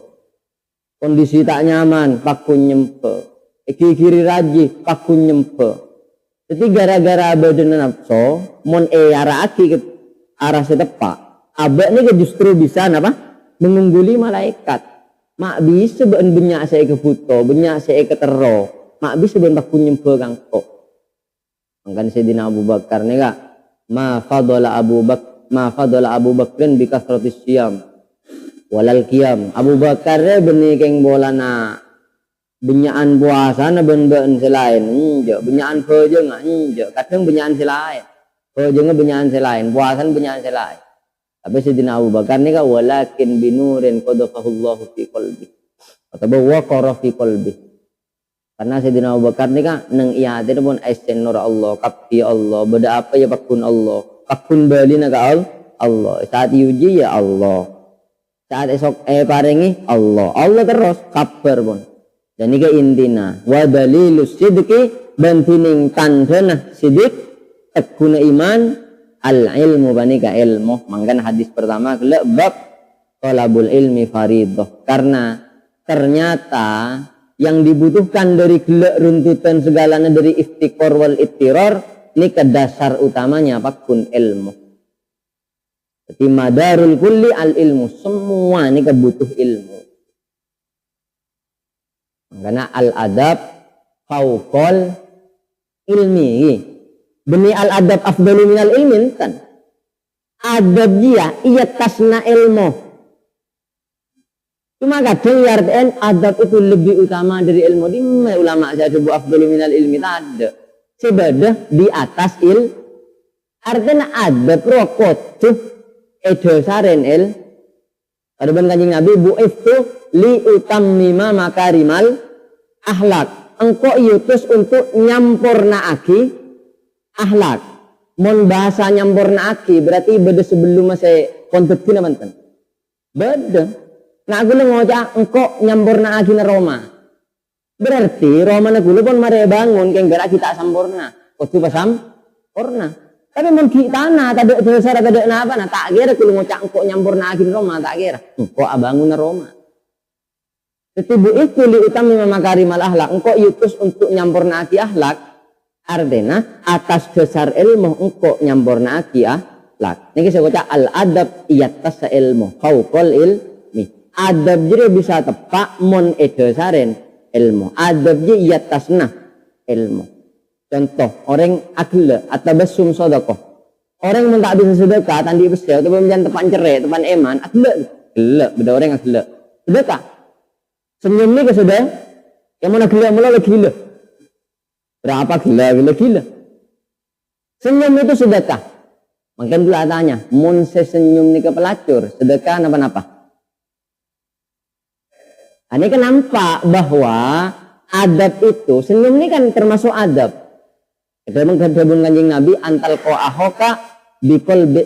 Kondisi tak nyaman, paku nyembuh. Kiri raji, paku nyembuh. Jadi gara-gara badan nafsu, mon arah aki ke arah setepak. Abad ini justru bisa apa? Mengungguli malaikat. Mak bisa ben banyak saya kebuto, banyak saya ketero. Mak bisa ben baku nyembah kangkok. Mangkan Sayyidina Abu Bakar nih kak. Ma fadala Abu Bakar. ma fadala Abu Bakrin bi kasratis siyam walal qiyam. Abu Bakar benih keng bolana benyaan puasa na ben-ben selain enjo, benyaan kerja ngak enjo, kadang benyaan selain. Kerja benyaan selain, puasan benyaan selain. Tapi Sayyidina Abu Bakar ni ka walakin binurin qadafahullahu fi qalbi. Atau waqara fi qalbi. Karena Sayyidina Abu Bakar ni ka nang iate pun aisen nur Allah, kapi Allah, beda apa ya pakun Allah. Pakun bali na ka Allah. Saat diuji ya Allah. Saat esok paringi Allah. Allah terus kabar pun. Dan ini intina wa dalilus sidqi bantining tandana sidik tekuna iman al ilmu banika ilmu. Mangkan hadis pertama bab talabul ilmi faridah, karena ternyata yang dibutuhkan dari gelak runtutan segalanya dari istiqor wal ittiror ini ke dasar utamanya apapun ilmu. Jadi madarul kulli al ilmu, semua ini kebutuh ilmu. Karena al-adab fauqal ilmi. Beni al-adab afdalu minal ilmin kan. Adab dia iya tasna ilmu. Cuma kadang yarten adab itu lebih utama dari ilmu. Di ulama saya sebut afdalu minal ilmi ada. Sebadah di atas artinya adab rokot tuh edosaren ada ban Kanjeng Nabi bu'ithu li utammima makarimal akhlak. Engkau yutus untuk nyampurnaaki akhlak. Mon bahasa nyampurnaaki berarti beda sebelum masih kontek kina mantan. Beda. Nah aku ngocak engkau nyampurnaaki na Roma. Berarti Roma na kulo pun mare bangun keng gerak kita sampurna. Kotu pasam porna. Tapi mun kita na tade dasar tade na apa na tak kira kulo ngocak engkau nyampurnaaki Roma tak kira. Engkau abangun na Roma. Tetibu itu li utami makarimal akhlak. Engkau yutus untuk nyampurnaaki akhlak. Artinya atas dasar ilmu engkau nyampurnaaki akhlak. Niki saya kata al adab iatas sa ilmu. Fauqal ilmi. Adab jadi bisa tepak mon edasaren ilmu. Adab jadi iatasna ilmu. Contoh orang akhlak atau besum sodakoh. Orang yang tak bisa sedekah tadi besar atau menjan tepan cerai tepan eman akhlak. Akhlak beda orang akhlak. Sedekah. Senyum ni ke sudah? Yang mana gila mula gila? Berapa gila? Senyum itu sedekah. Makin dulu tanya, mun senyum ni ke pelacur, sedekah napa-napa? Ini kan nampak bahwa adab itu, senyum ni kan termasuk adab. Kita menghadapun Kanjeng Nabi antal qo'ahoka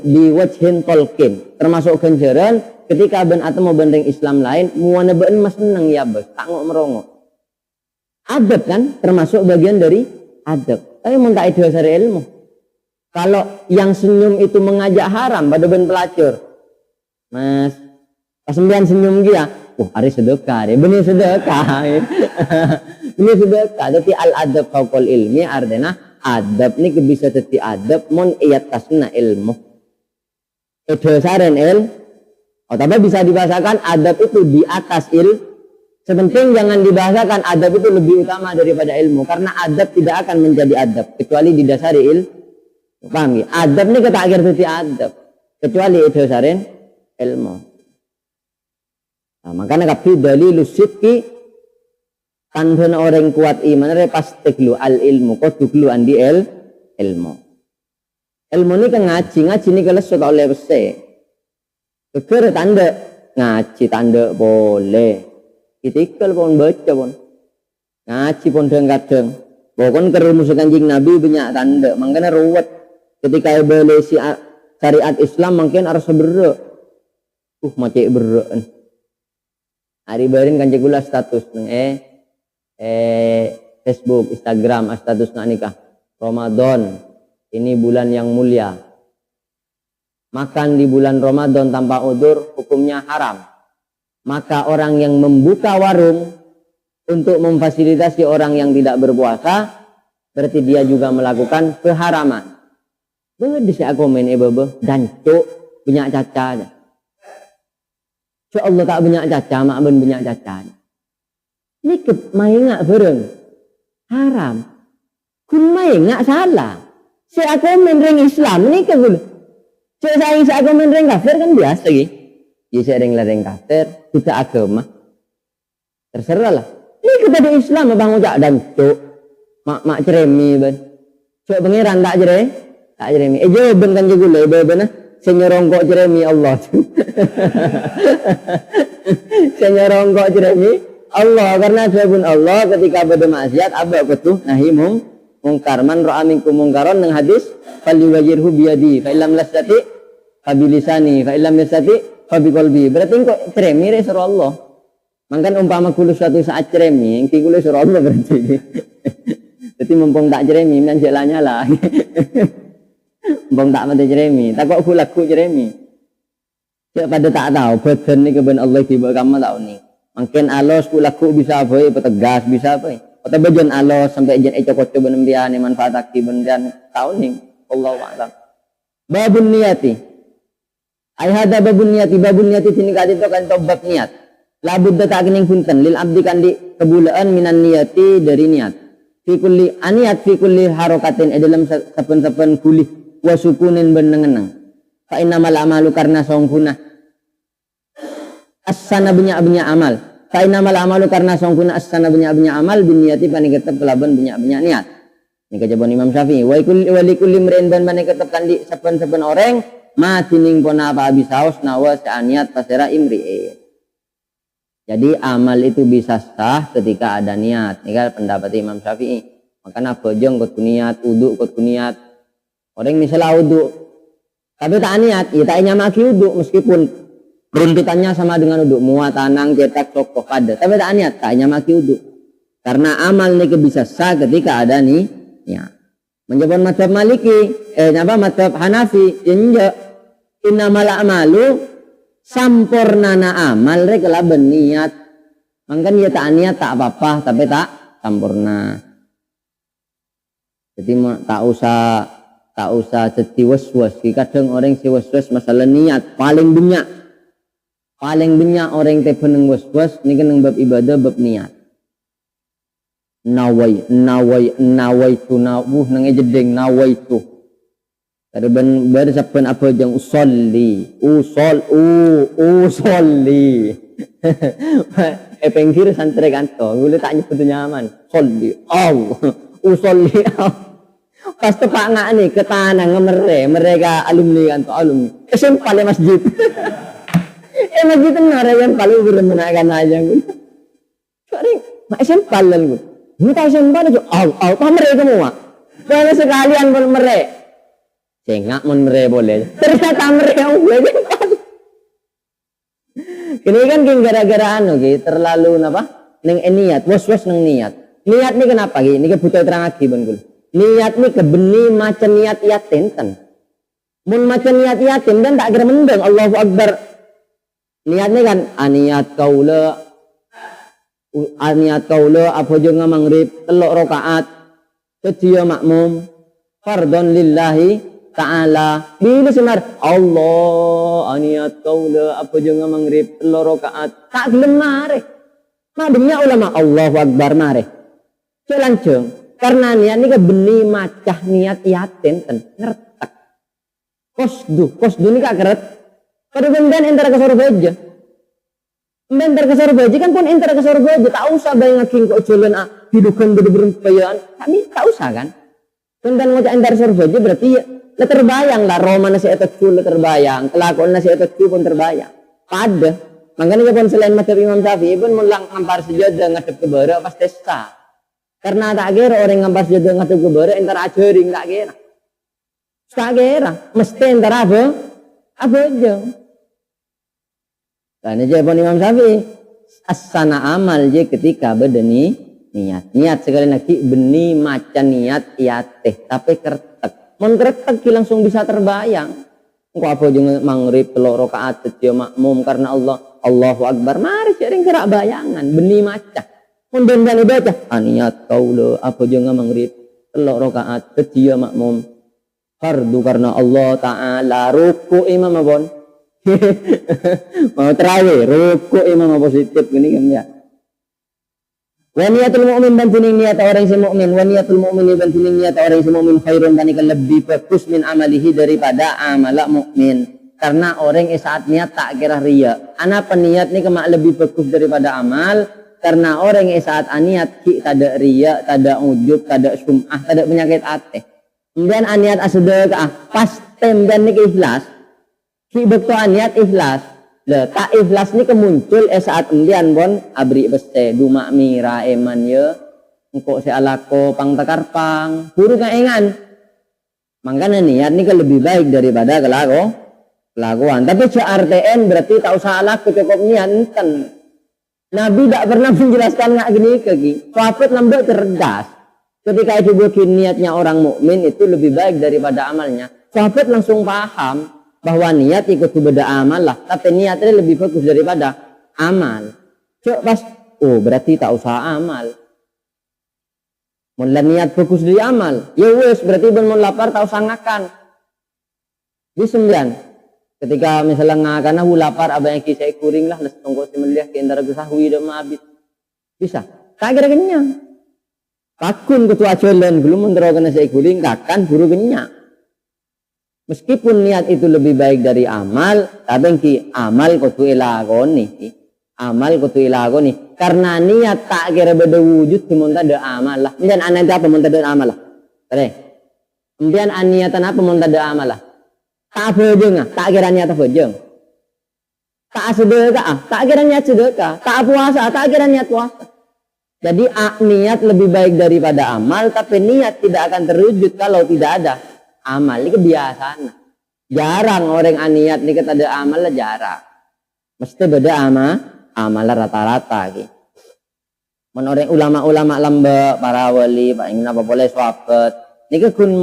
biwajhin tolkin. Termasuk ganjaran ketika ben atau mau benteng Islam lain muana ben mas seneng ya bos tak ngok merongok. Adab kan termasuk bagian dari adab. Tapi mun tak itu dasar ilmu. Kalau yang senyum itu mengajak haram pada ben pelacur. Mas, pas sembilan senyum dia, hari sedekah deh, benih sedekah. Benih sedekah. Jadi al adab fauqal ilmi artinya adab ni bisa jadi adab mun iatasna ilmu. Dasaren tapi bisa dibahasakan adab itu di atas Sepenting jangan dibahasakan adab itu lebih utama daripada ilmu. Karena adab tidak akan menjadi adab kecuali didasari Paham ya? Adab ni kata akhir jadi adab kecuali dasaren ilmu. Nah, makanya kapi dalilus sidqi tandana orang kuat iman pasti lu al ilmu koduglu andi ilmu. Ilmu ni kan ngaji ni kalau sudah oleh besar. Keker tanda ngaji tanda boleh. Itikal pun baca pun. Ngaji pun kadang. Pokoknya kerumus Kanjeng Nabi banyak tanda. Makanya ruwet. Ketika boleh syariat Islam mungkin harus berre. Macam berre. Hari barin Kanjeng gula status Facebook, Instagram, status nikah. Ramadan. Ini bulan yang mulia. Makan di bulan Ramadan tanpa udzur hukumnya haram. Maka orang yang membuka warung untuk memfasilitasi orang yang tidak berpuasa, berarti dia juga melakukan keharaman. Bede si aku main dan cuk banyak caca. Cuk Allah tak banyak caca, mak ben banyak caca. Ini maingat bareng haram. Kun maingat salah. Si aku main ring Islam ni ke gula. Cek saing seagama ring kafir kan biasa gitu. Ya sering lereng kafir, kita agama. Terserah lah. Ini kita di Islam bang ujak dan cuk. Mak ceremi ban. Cuk pangeran tak jere? Tak jeremi. Jawaban kan juga le benar. Senyorongkok jeremi Allah. Senyorongkok jeremi Allah karena sebab Allah ketika bermaksiat abak betul nahi mungkar man ra'a minkum mungkaran nang hadis falyughayirhu biyadi fa illam lasati fa bilisani fa illam yastati fa biqalbi. Berarti kok ceremi re suruh Allah. Mangkan umpama kulo suatu saat ceremi engki kulo suruh Allah berarti. Jadi mumpung tak ceremi men nyala. Mumpung tak mati ceremi, tak kok laku ceremi. Cek pada tak tahu badan ni keben Allah tiba kamu tahu ni. Mungkin alos laku bisa apa petegas bisa apa. Atau bagian alos sampai jen ecok-ecok benembian manfaat aki benembian tahun ni Allah wa'alam. Babun niyati. Ayhada babun niyati sini kali itu kan bab niat. Labud tak kening punten lil abdi kan di kebulaan minan niyati dari niat. Fi kulli aniat fi kulli harokatin dalam saben-saben kulih wa sukunin benengenang. Fa innamal amalu karena songkuna. As-sana benya amal. Kaina mal amalu karena songkuna as-sana benya amal bin niyati pani ketep kelaban benya niat. Ini kejabon Imam Syafi'i. Wa likulli mri'in ban pani ketep kandi saben-saben orang matining pona apa habis haus nawa niat pasera imri'in. Jadi amal itu bisa sah ketika ada niat. Ini kan pendapat Imam Syafi'i. Makanya bojong kot niat, uduk kot niat. Orang misalnya uduk tapi tak niat, ya tak nyamaki uduk meskipun runtutannya sama dengan uduk, muat, tanang, cetak, sokoh, pada. Tapi tak niat, tak nyamaki uduk. Karena amal ini bisa sah ketika ada nih. Ya. Menjawab madhab Maliki, madhab Hanafi, ya innamal a'malu sampurnana amal kelaban niat. Mangkan ya tak niat tak apa-apa, tapi tak sampurna. Jadi tak usah jadi was-was. Kadang orang si was-was masalah niat paling banyak orang teh peneng was-was ni kan bab ibadah bab niat. Nawai tu nawuh nang jedeng nawai tu. Kada ber saben apa jang usolli. Penggir santre kanto, gule tak nyebut nyaman. Solli. Usolli. Pas tepak ngak ni ke tanah mereka alumni kanto alumni. Kesempal masjid. Masjid benar yang paling bermenakan aja gue. Sorry, macam paling gue. Minta sembah aja. Apa mereka semua? Kalau sekalian pun mereka. Cengak pun mereka boleh. Ternyata mereka boleh. Kini kan gara-gara terlalu apa? Neng niat, was-was neng niat. Niat ni kenapa? Ini kebutuhan terang lagi bangkul. Niat ni kebeni macam niat yatim. Mun macam niat yatim dan tak kira mendeng. Allahu Akbar. Niatnya kan aniat kaula apa juga maghrib telok rakaat sedia makmum fardhon lillahi ta'ala bila senar Allah aniat kaula apa juga maghrib telok rakaat tak gelem mare mademnya ulama Allahu Akbar mare lancung karena niat ni beni macah niat yatim kan ngertek kosdu ni kak keret pada bendan antara ke surga aja. Bentar ke surga aja kan pun antara ke surga aja. Tak usah bayang ngaking kok jalan hidupan berbayaan. Tapi tak usah kan. Bendan ngocak antara surga aja berarti ya terbayang lah Roma nasi etok cul terbayang. Kelakuan nasi etok cul pun terbayang. Pada. Makanya pun selain madhab Imam Syafi'i pun mulang ngampar sejadah ngadep ke bara pas desa. Karena tak kira orang ngampar sejadah ngadep ke bara antara ajaring tak kira. Tak kira. Mesti antara apa? Apa aja. Dan jawaban Imam Syafi'i as-sana amal je ketika bedeni niat sekali lagi beni macan niat iateh tapi kertek mon kertek langsung bisa terbayang engko apa jeung maghrib telok rakaat setia makmum karena Allah Allahu Akbar mari sering gerak bayangan beni macan mon ben baca niat kaula apa jeung maghrib telok rakaat setia makmum fardu karena Allah taala ruku imam abon mau terawih ruku imam positif gini kan ya Wa niyatul mu'min bantuning niat orang si mukmin, wa niyatul mu'min bantuning niat orang si mukmin khairun banikan lebih bagus min amalihi daripada amala mukmin. Karena orang saat niat tak kira riya. Ana peniat ni kemak lebih bagus daripada amal. Karena orang saat aniat ki tada riya, tada ujub, tada sum'ah, tada penyakit hati. Kemudian aniat sedekah, pas temben ni ikhlas. Ki bekto aniat ikhlas. Le tak ikhlas ni kemuncul saat kemudian bon abri beste duma mira eman ye. Engko se alako pang takar pang, buru kaengan. Makanya niat ni lebih baik daripada kelakuan. Tapi CRTN berarti tak usah alak cukup niat enten. Nabi tak pernah menjelaskan ngak gini kaki. Sahabat nambah cerdas. Ketika itu bikin niatnya orang mukmin itu lebih baik daripada amalnya. Sahabat langsung paham bahwa niat ikut beda amal lah. Tapi niatnya lebih bagus daripada amal. Cuk pas, oh berarti tak usah amal. Mulai niat bagus dari amal. Ya wes berarti ben mau lapar tak usah ngakan. Di 9. Ketika misalnya ngakana hu lapar abang kisah kuring lah les tongkol semeliah ke antara gesahwi dan mabit. Bisa. Tak kira kenyang. Takun ketua jalan belum menterokan saya kuring kakan buru kenyang. Meskipun niat itu lebih baik dari amal, tapi ki amal kutu ilagoni. Amal kutu ilagoni. Karena niat tak kira beda wujud dimunta de amal lah. Kemudian anak apa munta de amal lah. Kare. Kemudian niatan apa munta de amal lah. Tak bejeng tak kira niat bejeng. Tak sedekah, tak kira niat sedekah. Tak puasa, tak kira niat puasa. Jadi niat lebih baik daripada amal, tapi niat tidak akan terwujud kalau tidak ada amal. Ini kebiasaan. Jarang orang niat ni kata ada amal lah jarang. Mesti beda amal rata-rata gitu. Menurut ulama-ulama lambe, para wali, pak ingin apa boleh sahabat. Ini kun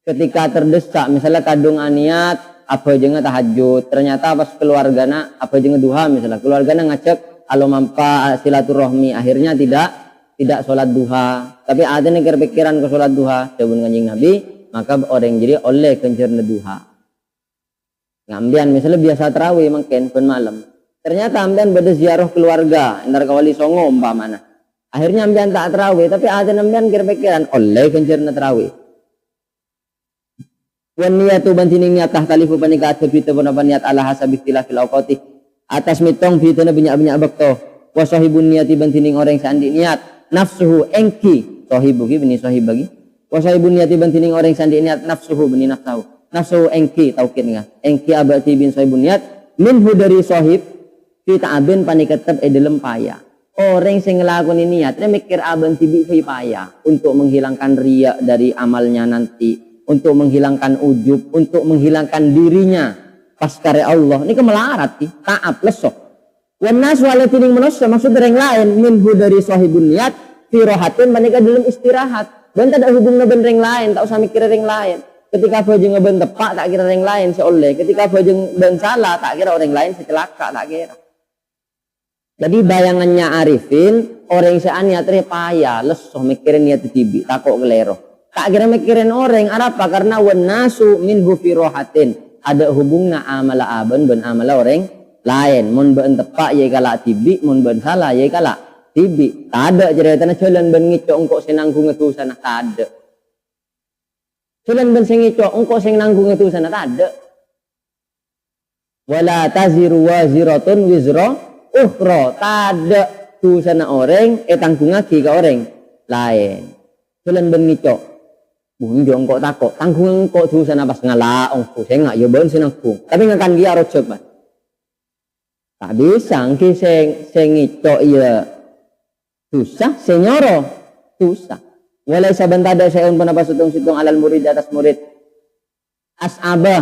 ketika terdesak, misalnya kadung aniat, apa jenga tahajud, ternyata pas keluargana, apa jenga duha, misalnya keluargana ngacak, alo mampa silaturahmi, akhirnya tidak sholat duha, tapi ada nih kepikiran ke sholat duha, jabun kanjeng Nabi, maka orang jadi oleh kencerna duha. Ngambian misalnya biasa terawih makin pun malam, ternyata ambian beda ziarah keluarga, entar kawali songo umpamana, akhirnya ambian tak terawih, tapi ada ambian kepikiran oleh kencerna terawih. Wan niyatu bantining niat tahtalifu panikat fita pun apa niat ala hasab ikhtilafil awqati atas mitong fita na banyak bakto wa sahibun niyati bantining orang sandi niat nafsuhu engki sahibu ki bani sahib bagi wa sahibun niyati bantining orang sandi niat nafsuhu bani nafsuhu engki taukid nga engki abati bin sahibun niat minhu dari sahib fita abin panikatab dalam paya orang sing ngelakoni niat dia mikir aban tibi paya untuk menghilangkan riya dari amalnya nanti, untuk menghilangkan ujub, untuk menghilangkan dirinya pas karya Allah. Ini kemelarat sih, taat lesok. Wanas walatining manusia maksud dari yang lain minhu dari sahibun niat firohatin menikah dalam istirahat. Dan tak ada hubungnya dengan yang lain, tak usah mikir yang lain. Ketika bajeng ngeben tepak tak kira yang lain seoleh. Ketika bajeng ben salah tak kira orang lain secelaka tak kira. Jadi bayangannya Arifin orang yang niat payah lesoh mikirin niat tibi takut kelero. Tak kira mikirin orang apa karena wanasu minhu firohatin ada hubungnya amala aben ben amala orang lain mun ben tepak ye kala tibi mun ben salah ye kala tibi tak ada ceritanya jalan ben ngicok engkau senanggung itu sana tak ada jalan ben sing ngicok engkau sing nanggung itu sana tak ada wala taziru waziratun wizra ukhra tak ada tu sana orang tanggung lagi ke orang lain jalan ben ngicok bunjong kok takok tanggung kok susah pas ngalah ongko saya nggak ya ben senangku tapi ngakan dia rojok mas tak bisa ngki sing ngicok ya susah senyoro susah walai saban tada saya pun apa situng alal murid atas murid as'abah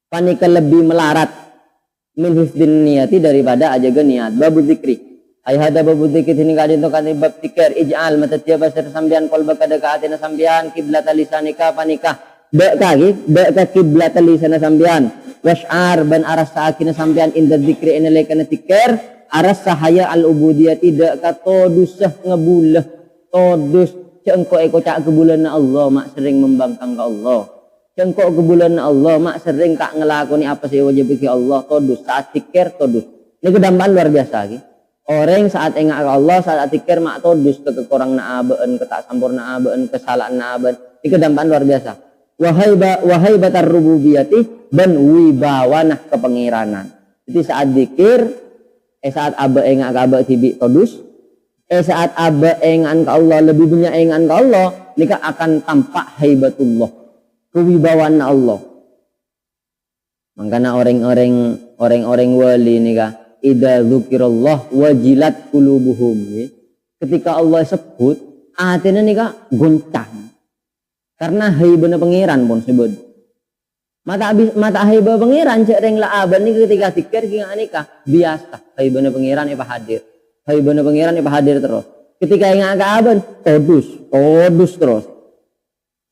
panika lebih melarat min hifdin niyati daripada ajaga niat babu zikri ay hada babu dzikir ini kadin to kan bab zikir ij'al mata tiap pasir sambian qalba kada ka atina sambian kiblat lisanika panika dak ka kiblat lisana sambian wash'ar ban aras sakina sambian inda dzikri enele kana zikir aras sahaya al ubudiyah tidak ka todusah ngebulah todus cengko eko cak kebulan Allah mak sering membangkang ke Allah cengko kebulan Allah mak sering tak ngelakoni apa sih wajib ke Allah todus saat zikir todus ini kedambaan luar biasa lagi. Orang saat ingat ke Allah, saat zikir mak todus ke kekurang naabeun, ke tak sampur naabeun, kesalahan naabeun. Ini kedampaan luar biasa. Wahai batar rububiyati dan wibawanah kepengiranan. Jadi saat zikir, saat abe ingat ke abe tibi todus, saat abe ingat ke Allah lebih banyak ingat ke Allah, nika akan tampak haibatullah, kewibawaan Allah. Makanya orang-orang wali nika idza dzukirallah wajilat qulubuhum. Ketika Allah sebut, hatinya nika goncang. Karena haibana pangeran pun sebut. Mata haibah pangeran cek reng laaban nika ketika zikir kinga nika biasa. Haibana pangeran ipa hadir. Haibana pangeran ipa hadir terus. Ketika ingat kaaban todus terus.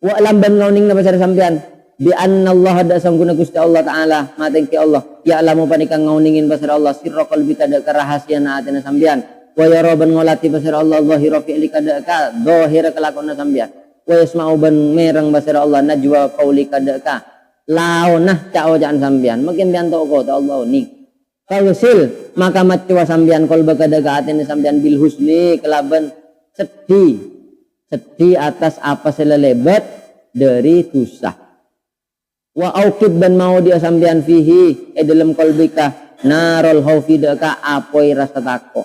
Wa lamban ngauning na pasar sampean. Bi anna Allah ada sangguna Gusti Allah taala mateng ki Allah ya alamu panika ngauningin basar Allah sirra qalbi kada rahasia atina sambian wa yaraban ngolati basar Allah zahira fi kada ka zahira kelakona sambian wa yasma'u ban merang basar Allah najwa qauli kada ka launah ca'ojaan sambian makin bian to ko ta Allah ni kawsil maka matwa sambian qalba kada ka atina sambian bil husni kelaban sedih atas apa selelebat dari dosa. Wa aukid dan mau dia sambian fihi dalam kolbika narol khaufi deka apoi rasa takut.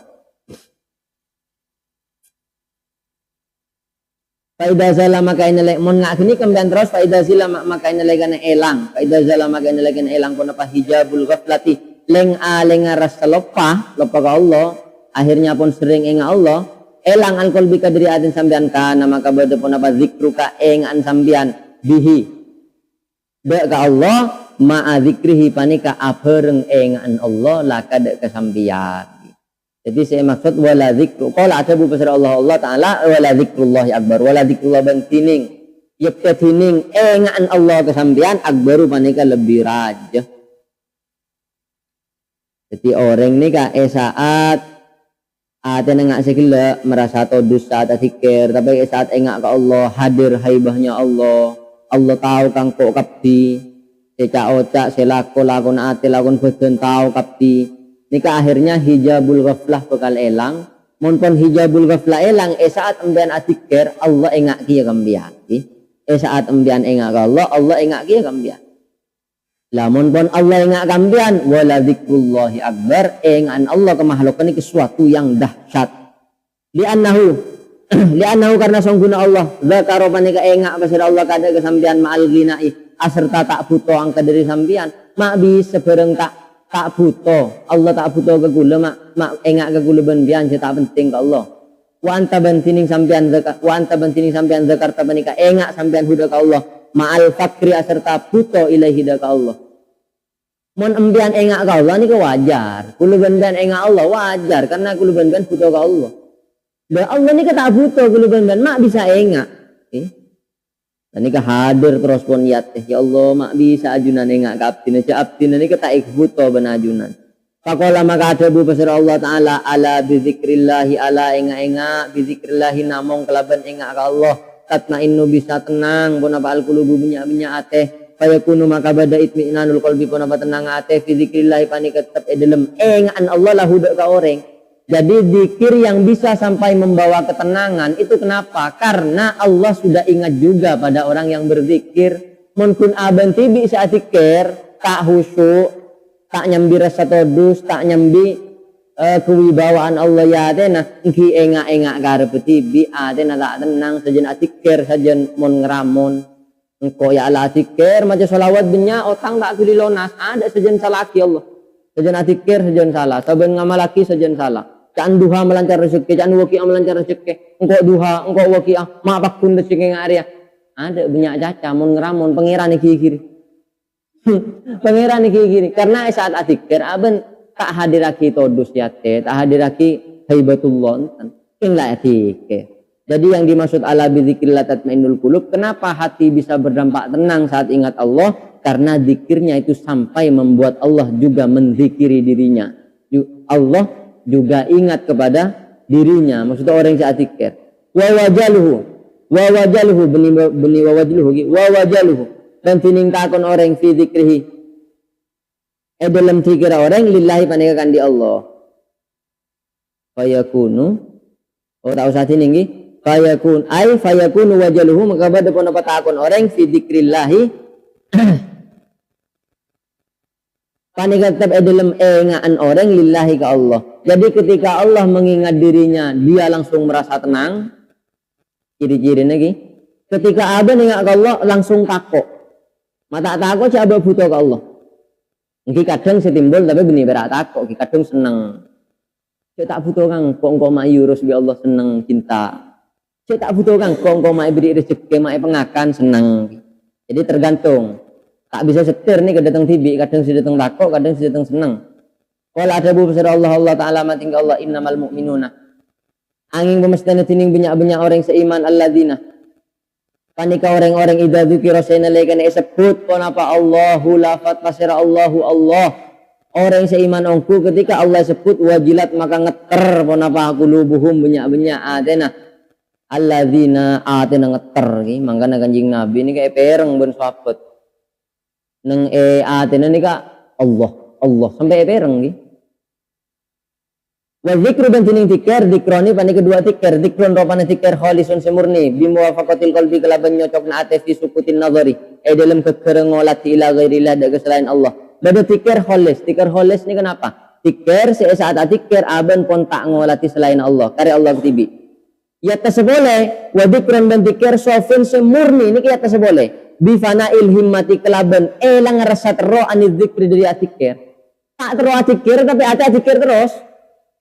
Faida zala maka inalek mon ngak gini kembian terus faida zila maka inalek kana elang. Faida zala maka inalek kana elang pun apa hijabul ghaflati leng rasa lupa ka Allah akhirnya pun sering ingat Allah elang an kolbika dari atin sambian kana maka bade pun apa zikruka an sambian bihi dek ka Allah ma'a zikrihi panika apereng engan Allah laka dek kesambian. Jadi saya maksud wala zikru qala atabu pasar Allah taala wala zikrullahi akbar wala zikrullah bantining yep tining engan Allah kesambian akbaru panika lebih raja. Jadi orang ni ka saat ada nengak segala merasa todus saat zikir tapi saat engak ka Allah hadir haibahnya Allah tahu kang kok kapti seca oca selako lakon ate lakon badan tahu kapti nika akhirnya hijabul ghaflah bakal elang mun pun hijabul ghaflah elang saat embian atikir Allah engak kia kambian saat embian engak Allah engak kia kambian lamun pun Allah engak kambian wala zikrullahi akbar engan Allah kemakhlukan ini sesuatu yang dahsyat li'annahu karena sangguna Allah zakaro panika engak pasir Allah kada kesambian ma'al ghinai aserta tak buto ang kadiri sambian mak bisa bareng tak buto Allah tak buto ke gula mak engak ke gula benbian tak penting ke Allah wa anta bantining sambian zakarta panika engak sambian huda ke Allah ma'al fakri aserta buto ilaihi da ke Allah mon embian engak ke Allah ni ke wajar gula benbian engak Allah wajar karena gula benbian buto ke Allah. Dan Allah ni kata butuh guluban dan mak bisa engak. Dan ni hadir terus pun ya Allah mak bisa ajunan engak kaptin ni kata butuh ben ajunan. Faqala maka ada bu pasir Allah taala ala bi zikrillahi ala engak bi zikrillahi namong kelaban engak ka Allah tatmainnu bisa tenang pun apa al qulubu minyak ateh fayakunu maka bada itminanul qalbi pun apa tenang ateh fi zikrillahi panika tetep dalam engaan Allah lahu ka orang. Jadi zikir yang bisa sampai membawa ketenangan itu kenapa? Karena Allah sudah ingat juga pada orang yang berzikir. Mungkin aban tibi saat zikir tak khusyuk, tak nyambi rasa todus, tak nyambi kewibawaan Allah ya tena engki engak karep tibi atena tak tenang sajen zikir sajen mon ngeramun. Engko ya ala zikir maca selawat benya otang tak kulilonas ada sajen salaki Allah. Sajen zikir sajen salah, saben ngamalaki sajen salah. Can duha melancar rezeki, can waqiah melancar rezeki. Engkau duha, engkau waqiah, mapak pun rezeki ngaria. Ada banyak caca, mun ngeramun, pangeran iki kiri. Pangeran iki kiri. Karena saat zikir, aben tak hadiraki todus yate, tak hadiraki haibatullah. Inlah zikir. Jadi yang dimaksud ala bizikrillah tatmainnul qulub, kenapa hati bisa berdampak tenang saat ingat Allah? Karena zikirnya itu sampai membuat Allah juga menzikiri dirinya. Allah juga ingat kepada dirinya, maksudnya orang yang zikir. Wa wajaluhu beni wa wajaluhu dan tining takon orang fi zikrihi dalam zikir orang lillahi panika kan di Allah fayakunu oh tak usah sini nggih fayakunu wajaluhu maka bade pun patakon orang fi dzikrillahi panikatab dalam engaan orang lillahi ke Allah. Jadi ketika Allah mengingat dirinya dia langsung merasa tenang. Ciri-ciri lagi ketika abah ingat ke Allah langsung takut. Mata takut si abah butuh ke Allah. Nggih kadang setimbul tapi benih berak takut, kadang seneng. Saya tak butuh kang kok mai urus bi Allah seneng cinta. Saya tak butuh kang kok mai beri rezeki mai pengakan seneng. Jadi tergantung. Tak bisa setir nih kedatang tibi, kadang sedatang takut, kadang sedatang seneng. Kalau ada bu besar Allah Taala mati Allah innamal mu'minuna. Angin pemestana tining banyak-banyak orang seiman alladzina. Panika orang-orang idza dzukira sayyidina disebut pon apa Allahu lafat pasira Allahu Allah. Orang seiman ongku ketika Allah sebut wajilat maka ngeter pon apa qulubuhum banyak-banyak atena alladzina atena ngeter ki mangkana Kanjeng Nabi ini kayak pereng ben sahabat. Neng atena nika Allah sampai pereng ki. Wa zikru dan tining tikar dikroni pani kedua tikar dikron ropane tikar khalisun semurni bimuwafaqatil qalbi kelaban nyocokna ate fi sukutin nazari dalam kekerengolati ila ghairillah daga selain Allah. Bada tikar khalis ni kenapa? Tikar saat tikar aban pon tak ngolati selain Allah karya Allah tibi. Ya tasboleh wa dikron dan tikar sofin semurni ini ya tasboleh bi fanail himmati kelaban elang rasa tero anil zikri dari atikir. Tak tero atikir tapi atikir terus.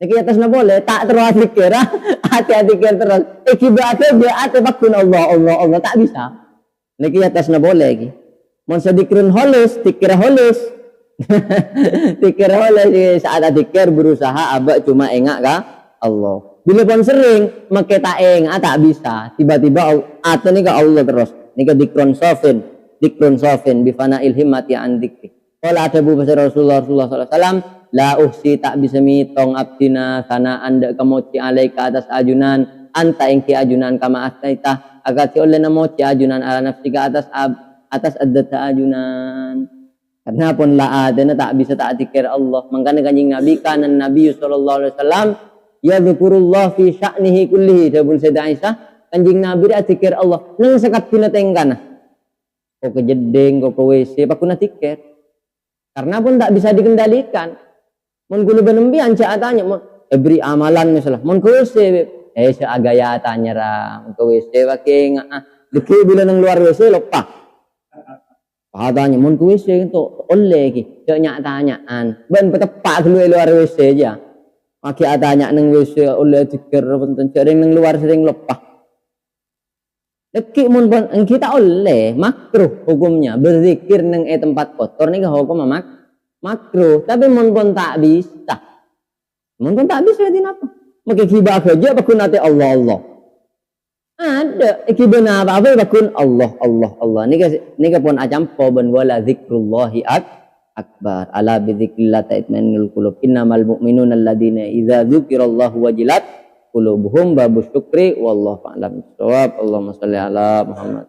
Niki atas na boleh tak terus atikir hati-atikir terus. Ikibate beate bakun Allah tak bisa. Niki atas na boleh iki. Mon sadikrun holis tikir holis. Tikir holis saat atikir berusaha abak cuma engak ka Allah. Bila pun sering make tak engak tak bisa. Tiba-tiba atau nih ka Allah terus. Nika dikron sofin bifana ilhimati an dzikri. Kalau ada bu besar Rasulullah sallallahu alaihi wasallam la uhsi tak bisa mitong abdina sana anda kamoci alaika atas ajunan anta ingki ajunan kama astaita agati oleh namoci ajunan ala nafsika atas addata ajunan karena pun la adana tak bisa tak dikir Allah makanya Kanjeng Nabi kanan Nabi sallallahu alaihi wasallam ya dzikrullah fi sya'nihi kullihi dabun Sayyidah Aisyah Kanjeng Nabi dia dikir Allah nang sekat pinateng kana kok kejedeng kok ke WC pakuna dikir karena pun tak bisa dikendalikan. Mun gulu benembi anca atanya mun beri amalan misalnya mun kuwese seagaya atanya ra mun kuwese waking deki bila nang luar WC lupa katanya mun kuwese itu oleh ki nya tanyaan ben petepak dulu luar WC aja maki atanya nang WC oleh dikir penten sering nang luar sering lupa deki mun kita oleh makruh hukumnya berzikir nang tempat kotor nih hukum makruh tapi mun pun tak bisa apa maka kibah kerja bakun nate Allah ada kibah apa bakun Allah nika pun ajam po ben wala zikrullahi akbar ala bi dzikrillah tatma'innul qulub innamal mu'minuna alladzina idza dzukirallahu wajilat qulubuhum babus syukri wallahu a'lam bissawab Allahumma shalli ala Muhammad